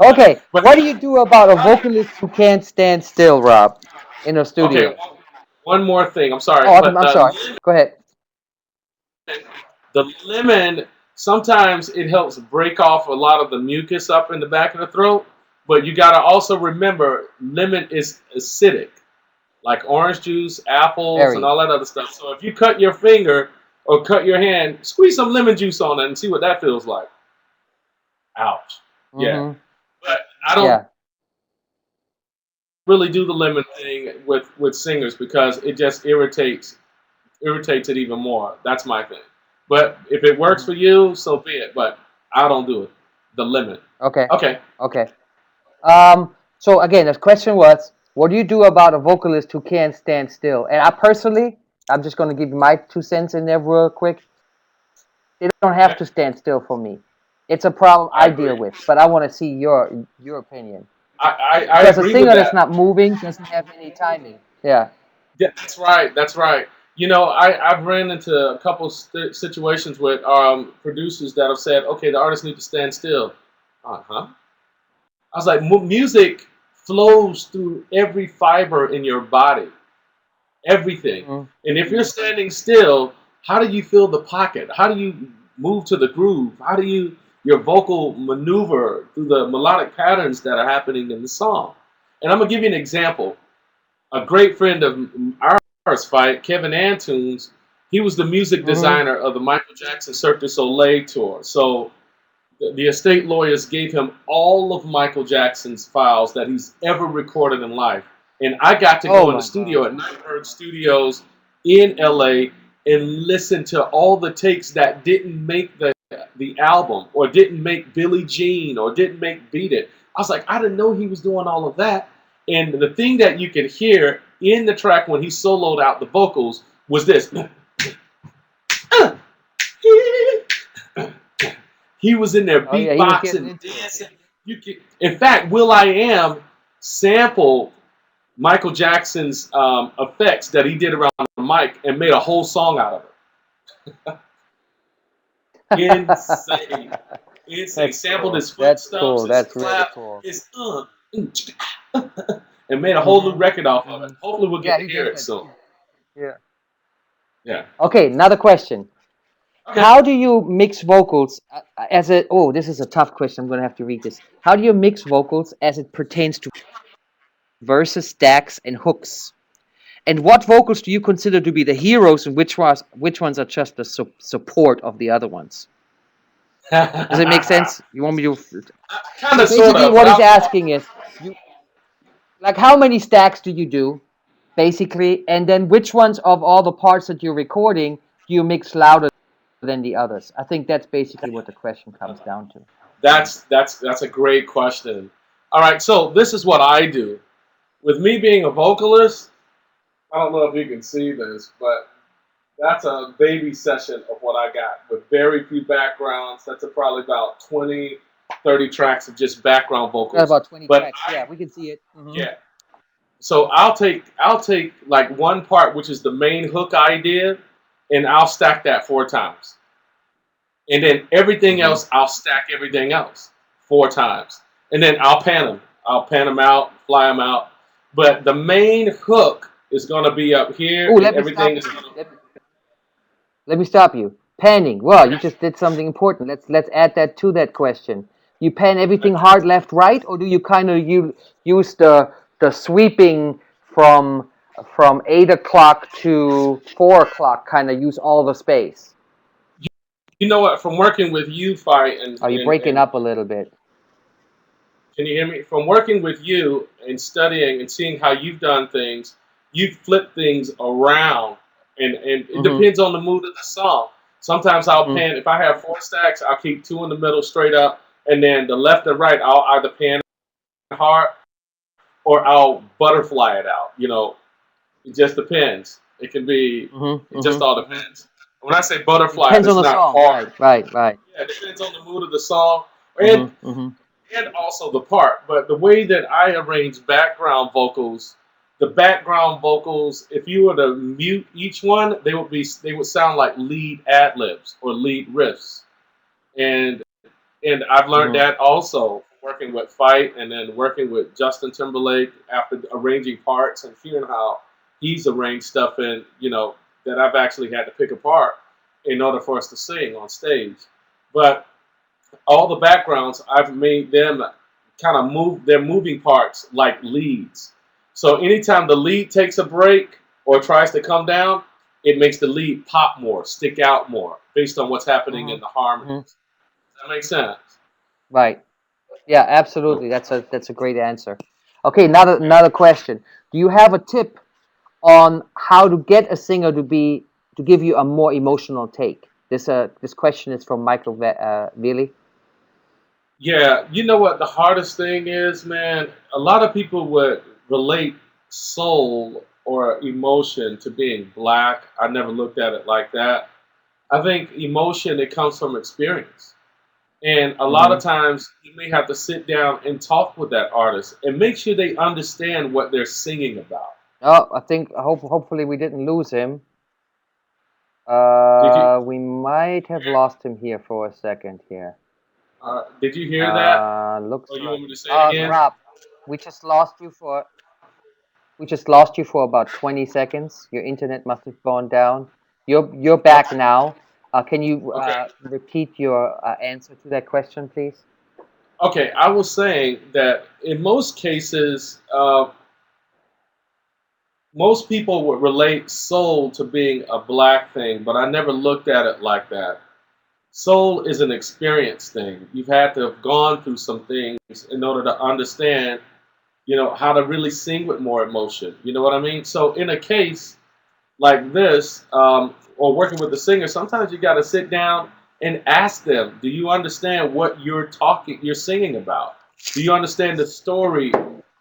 Okay, But what do you do about a vocalist who can't stand still, Rob, in a okay, studio? one more thing. I'm sorry, Oh, but I'm sorry. Go ahead. the lemon, sometimes it helps break off a lot of the mucus up in the back of the throat. But you got to also remember, lemon is acidic, like orange juice, apples, and Very. all that other stuff. So if you cut your finger or cut your hand, squeeze some lemon juice on it and see what that feels like. Ouch. Yeah. But I don't Yeah. really do the lemon thing with singers because it just irritates it even more. That's my thing. But if it works for you, so be it. But I don't do it. The lemon. Okay. Okay. Okay. So again, the question was, what do you do about a vocalist who can't stand still? And I personally, I'm just going to give you my 2 cents in there real quick. They don't have to stand still for me. It's a problem I I deal agree. with, but I want to see your opinion. I Because a agree with singer that's that. not moving doesn't have any timing. Yeah. Yeah, that's right. That's right. You know, I've ran into a couple situations with producers that have said, okay, the artists need to stand still. Uh-huh. I was like, music flows through every fiber in your body, everything. Mhm. And if you're standing still, how do you feel the pocket? How do you move to the groove? How do your vocal maneuver through the melodic patterns that are happening in the song? And I'm gonna give you an example. A great friend of ours, Veit, Kevin Antunes, he was the music designer of the Michael Jackson Cirque du Soleil tour. So the estate lawyers gave him all of Michael Jackson's files that he's ever recorded in life. And I got to Oh go in the my studio God. at Nightbird Studios in LA and listen to all the takes that didn't make the album or didn't make Billie Jean or didn't make Beat It. I was like, I didn't know he was doing all of that. And the thing that you could hear in the track when he soloed out the vocals was this. He was in there Oh yeah, he was getting beatboxing, into it. dancing. In fact, will.i.am sampled Michael Jackson's effects that he did around the mic and made a whole song out of it. Insane. Insane. That's Sampled cool. his That's footsteps, cool. his That's really clap, cool. his and made a whole new record off of it. Mhm. Hopefully we'll Yeah, get to he hear did it that. soon. Yeah. Yeah. Okay, another question. Okay. How do you mix vocals as a, oh, this is a tough question. I'm going to have to read this. How do you mix vocals as it pertains to verses, stacks, and hooks? And what vocals do you consider to be the heroes and which ones are just the support of the other ones? Does it make sense? You want me to? Kind of, sort Basically, of. what he's asking is, like, how many stacks do you do, basically, and then which ones of all the parts that you're recording do you mix louder than the others? I think that's basically what the question comes down to. That's a great question. All right, so this is what I do. With me being a vocalist, I don't know if you can see this, but that's a baby session of what I got with very few backgrounds. That's probably about 20, 30 tracks of just background vocals. Got about 20 But tracks. Yeah, we can see it. yeah. So I'll take like one part, which is the main hook idea, and I'll stack that 4 times. And then everything else, I'll stack everything else 4 times. And then I'll pan them. I'll pan them out, fly them out. But the main hook is going to be up here, Oh, and everything is going to... let me stop you. Panning. Well, you just did something important. Let's add that to that question. You pan everything hard left, right, or do you kind of use the sweeping from 8 o'clock to 4 o'clock? Kind of use all the space. You know what? From working with you, Fight, and, Are you and, breaking and up a little bit? can you hear me? From working with you and studying and seeing how you've done things, you've flipped things around, and it Mm-hmm. depends on the mood of the song. Sometimes I'll Mm-hmm. pan, if I have four stacks, I'll keep two in the middle straight up, and then the left and right, I'll either pan hard or I'll butterfly it out. It just depends. It can be, Mm-hmm. it just Mm-hmm. all depends. When I say butterfly, Depends on it's the not song. hard. Right. Right. Right. Yeah, it depends on the mood of the song. And Mm-hmm. Mm-hmm. and also the part. But the way that I arrange background vocals, the background vocals, if you were to mute each one, they would sound like lead ad libs or lead riffs. And and I've learned Mm-hmm. that also working with Fight and then working with Justin Timberlake after arranging parts and hearing how he's arranged stuff that I've actually had to pick apart in order for us to sing on stage. But all the backgrounds, I've made them kind of move their moving parts like leads. So anytime the lead takes a break or tries to come down, it makes the lead pop more, stick out more, based on what's happening in the harmonies. Mm-hmm. Does that make sense? Right. Yeah, absolutely. That's a great answer. Okay, another question. Do you have a tip on how to get a singer to give you a more emotional take? This question is from Michael Veely. Yeah, you know what the hardest thing is, man? A lot of people would relate soul or emotion to being black. I never looked at it like that. I think emotion, it comes from experience. And a lot Mm-hmm. of times you may have to sit down and talk with that artist and make sure they understand what they're singing about. Oh, I think hopefully we didn't lose him. Did you We might have lost him here for a second here. did you hear that? Looks Or you like want me to say it again? Rob, we just lost you for about 20 seconds. Your internet must have gone down. You're back Okay. now. Can you Okay. repeat your answer to that question, please? Okay. I was saying that in most cases, most people would relate soul to being a black thing, but I never looked at it like that. Soul is an experience thing. You've had to have gone through some things in order to understand, how to really sing with more emotion. You know what I mean? So in a case like this, or working with the singer, sometimes you got to sit down and ask them, do you understand what you're singing about? Do you understand the story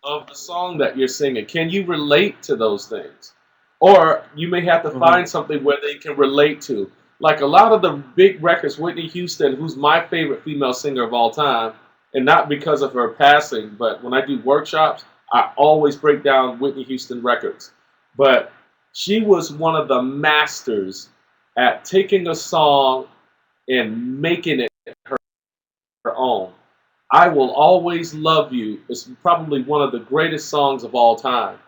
of the song that you're singing? Can you relate to those things? Or you may have to Mm-hmm. find something where they can relate to. Like a lot of the big records, Whitney Houston, who's my favorite female singer of all time, and not because of her passing, but when I do workshops, I always break down Whitney Houston records. But she was one of the masters at taking a song and making it her own. I Will Always Love You is probably one of the greatest songs of all time.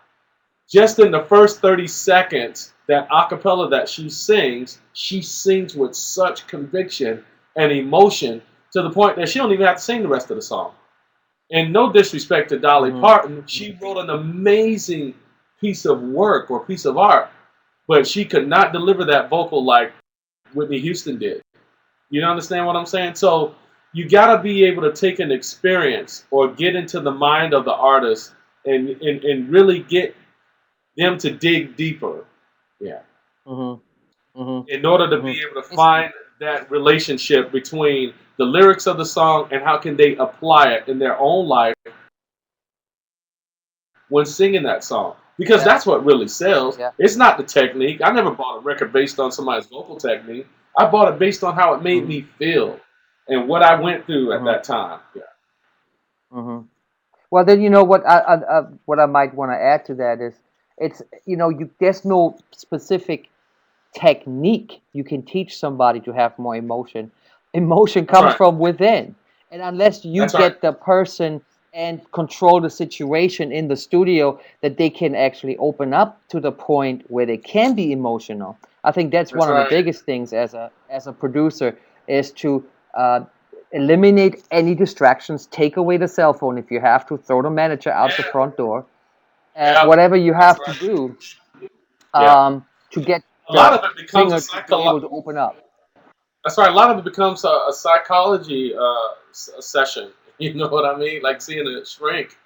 Just in the first 30 seconds, that a cappella that she sings with such conviction and emotion to the point that she don't even have to sing the rest of the song. And no disrespect to Dolly Mm-hmm. Parton, she wrote an amazing piece of work or piece of art, but she could not deliver that vocal like Whitney Houston did. You understand what I'm saying? So you got to be able to take an experience or get into the mind of the artist and really get them to dig deeper. Yeah. Mm-hmm. Mm-hmm. In order to be Mm-hmm. able to find that relationship between the lyrics of the song and how can they apply it in their own life when singing that song. Because Yeah. that's what really sells. Yeah. It's not the technique. I never bought a record based on somebody's vocal technique. I bought it based on how it made Mm-hmm. me feel and what I went through at Mm-hmm. that time. Yeah. Mm-hmm. Well, then you know what I might want to add to that is it's there's no specific technique you can teach somebody to have more emotion. Emotion That's comes right. from within, and unless you That's right. get the person and control the situation in the studio, that they can actually open up to the point where they can be emotional. I think that's That's one of the right. biggest things as a producer is to uh, eliminate any distractions, take away the cell phone if you have to, throw the manager out the Yeah. front door, Yeah. whatever you That's have to right. do Yeah. to get A lot the of it becomes a singer to be psycho. able to open up. That's right. A lot of it becomes a psychology session. You know what I mean? Like seeing a shrink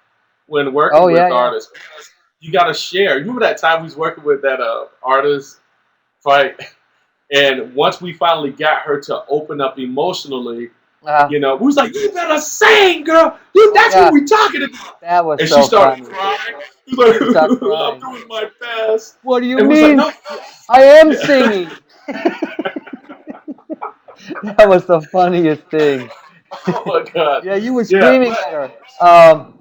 when Oh working yeah, with yeah. artists. Because you got to share. You remember that time we was working with that artist fight, and once we finally got her to open up emotionally, Uh, we was like, "You better sing, girl. You oh that's what yeah, we talking about." that was And she so started funny. crying. She was like, She started "I'm crying. doing my best," What do you and we was like, mean? "No." I am Yeah. singing. That was the funniest thing. Oh my god. Yeah, you were Yeah, screaming but at her.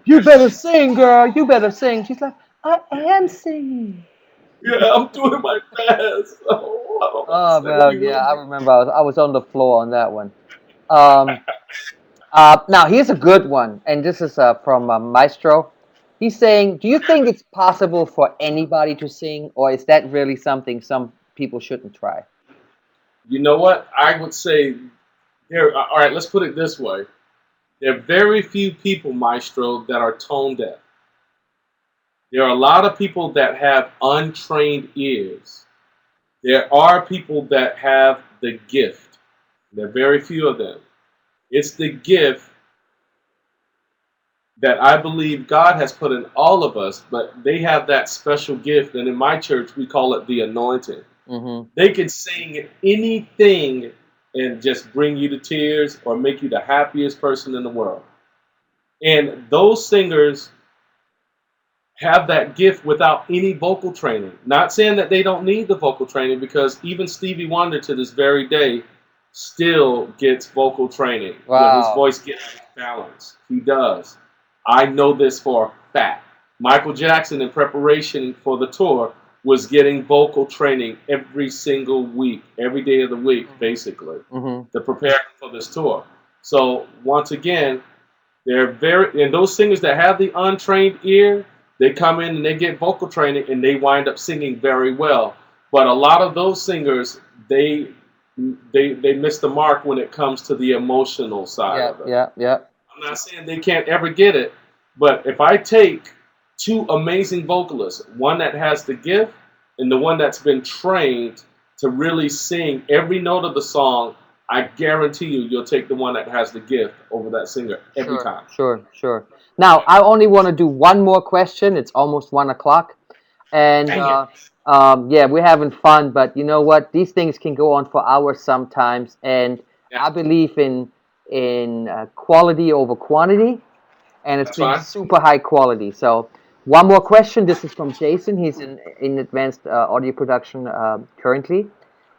You better sing, girl. You better sing. She's like, I am singing. yeah, I'm doing my best. Oh, I'm Oh upset. well, We yeah, really I do. remember. I was on the floor on that one. Um, now here's a good one, and this is from Maestro. He's saying, "Do you think it's possible for anybody to sing, or is that really something some people shouldn't try?" You know what? I would say there. All right, let's put it this way: there are very few people, Maestro, that are tone deaf. There are a lot of people that have untrained ears. There are people that have the gift. There are very few of them. It's the gift that I believe God has put in all of us, but they have that special gift, and in my church we call it the anointing. Mm-hmm. They can sing anything and just bring you to tears or make you the happiest person in the world. And those singers have that gift without any vocal training. Not saying that they don't need the vocal training, because even Stevie Wonder to this very day still gets vocal training. His Wow. voice gets balanced. He does. I know this for a fact. Michael Jackson, in preparation for the tour, was getting vocal training every single week, every day of the week, basically, Mm-hmm. to prepare for this tour. So once again, and those singers that have the untrained ear, they come in and they get vocal training and they wind up singing very well. But a lot of those singers, they miss the mark when it comes to the emotional side Yeah, of it. yeah, yeah. I'm not saying they can't ever get it, but if I take two amazing vocalists, one that has the gift and the one that's been trained to really sing every note of the song, I guarantee you'll take the one that has the gift over that singer every Sure, time. sure, sure. Now, I only want to do one more question. It's almost 1 o'clock. And Dang it. yeah, we're having fun, but you know what? These things can go on for hours sometimes. And Yeah, I believe in quality over quantity, and it's that's been fine. super high quality. So, one more question. This is from Jason. He's in advanced audio production currently,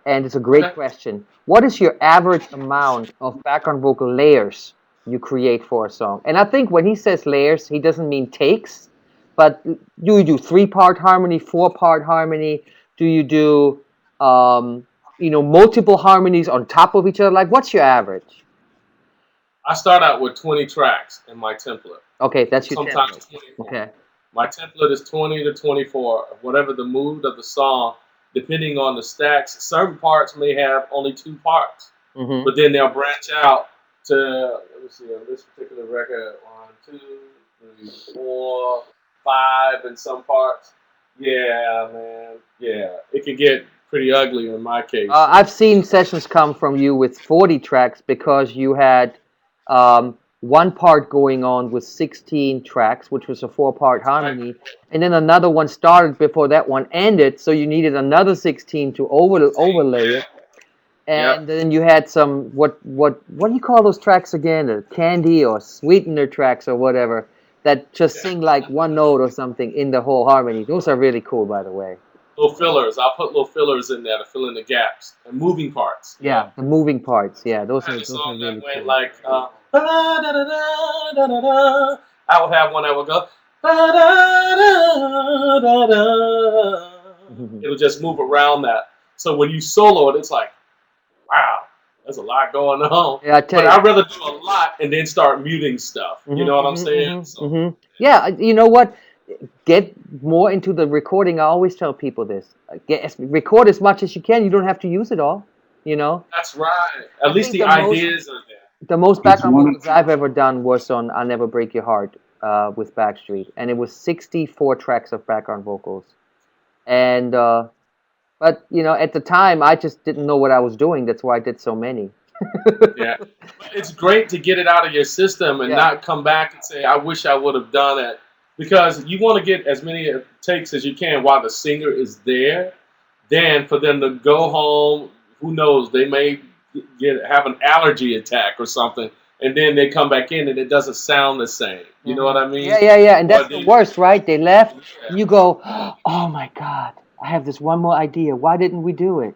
and it's a great Okay. question. What is your average amount of background vocal layers you create for a song? And I think when he says layers, he doesn't mean takes, but do you do 3-part harmony, 4-part harmony? Do you do multiple harmonies on top of each other? Like, what's your average? I start out with 20 tracks in my template, Okay, that's your sometimes template. 24. Okay. My template is 20 to 24, whatever the mood of the song, depending on the stacks. Certain parts may have only 2 parts, Mm-hmm. but then they'll branch out to, let me see, on this particular record, 1, 2, 3, 4, 5 in some parts. Yeah, man. Yeah, it can get pretty ugly in my case. I've seen sessions come from you with 40 tracks because you had one part going on with 16 tracks, which was a 4-part That's right. harmony, and then another one started before that one ended, so you needed another 16 to overlay it. Yep. And then you had some what do you call those tracks again? The candy or sweetener tracks or whatever that just Yeah. sing like one note or something in the whole harmony. Those are really cool, by the way. Little fillers. I'll put little fillers in there to fill in the gaps and moving parts. Yeah, the moving parts. Yeah, those I are had a those are song that really went cool. like, "Ba-da-da-da-da-da-da." I would have one that would go, "Ba-da-da-da-da-da." It'll just move around that. So when you solo it, it's like, wow, there's a lot going on. Yeah, I tell But you. I'd rather do a lot and then start muting stuff. You know what I'm saying? So Yeah, you know what? get more into the recording. I always tell people this: record as much as you can. You don't have to use it all. You know. That's right. At I least think the ideas are there. the most It's background one of vocals I've ever done was on "I'll Never Break Your Heart" with Backstreet, and it was 64 tracks of background vocals. And but at the time, I just didn't know what I was doing. That's why I did so many. Yeah. But it's great to get it out of your system and Yeah. not come back and say, I wish I would have done it. Because you want to get as many takes as you can while the singer is there. Then for them to go home, who knows, they may have an allergy attack or something. And then they come back in and it doesn't sound the same. You know what I Yeah, mean? yeah, yeah. And Or that's the they, worst, right? They left. yeah. You go, oh my God, I have this one more idea. Why didn't we do it?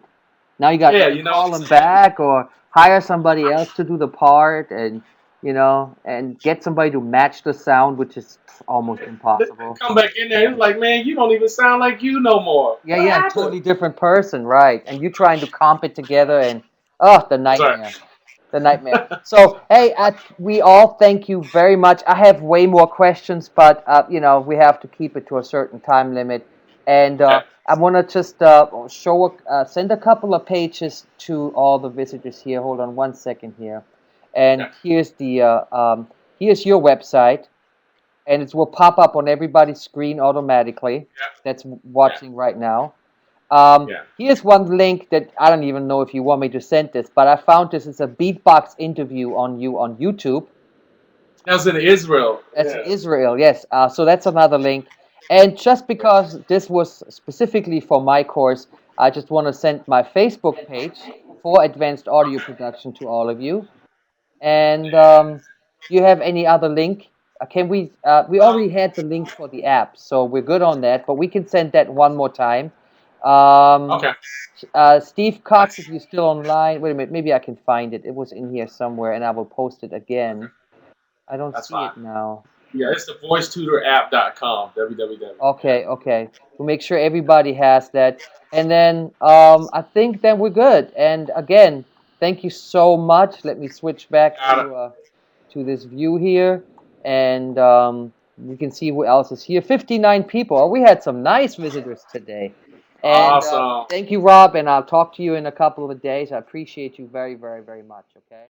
Now you got to Yeah, either you know what call I'm them saying? back or hire somebody else to do the part, and and get somebody to match the sound, which is almost They impossible. come back in there, it's like, man, you don't even sound like you no more. Yeah, What yeah, happened? totally different person, right? And you trying to comp it together, and oh, the That's right. nightmare. The nightmare. So, hey, we all thank you very much. I have way more questions, but we have to keep it to a certain time limit. And Okay. I want to just send a couple of pages to all the visitors here. Hold on one second here, and Okay. here's your website, and it will pop up on everybody's screen automatically. Yeah. That's watching right now. Yeah. Here's one link that I don't even know if you want me to send this, but I found this is a beatbox interview on YouTube. That was in Israel. That's Yeah. Israel, yes. So that's another link. And just because this was specifically for my course, I just want to send my Facebook page for advanced audio production to all of you. And do you have any other link? Can we? We already had the link for the app, so we're good on that. But we can send that one more time. Um, Okay. Steve Cox, if you're still online, wait a minute, maybe I can find it. It was in here somewhere, and I will post it again. I don't That's see fine. it now. Yeah, it's the voicetutораpp.com. www. Okay, okay. We'll make sure everybody has that. And then I think then we're good. And again, thank you so much. Let me switch back Got it. to this view here, and we can see who else is here. 59 people. Oh, we had some nice visitors today. And Awesome. thank you, Rob, and I'll talk to you in a couple of days. I appreciate you very, very, very much, okay?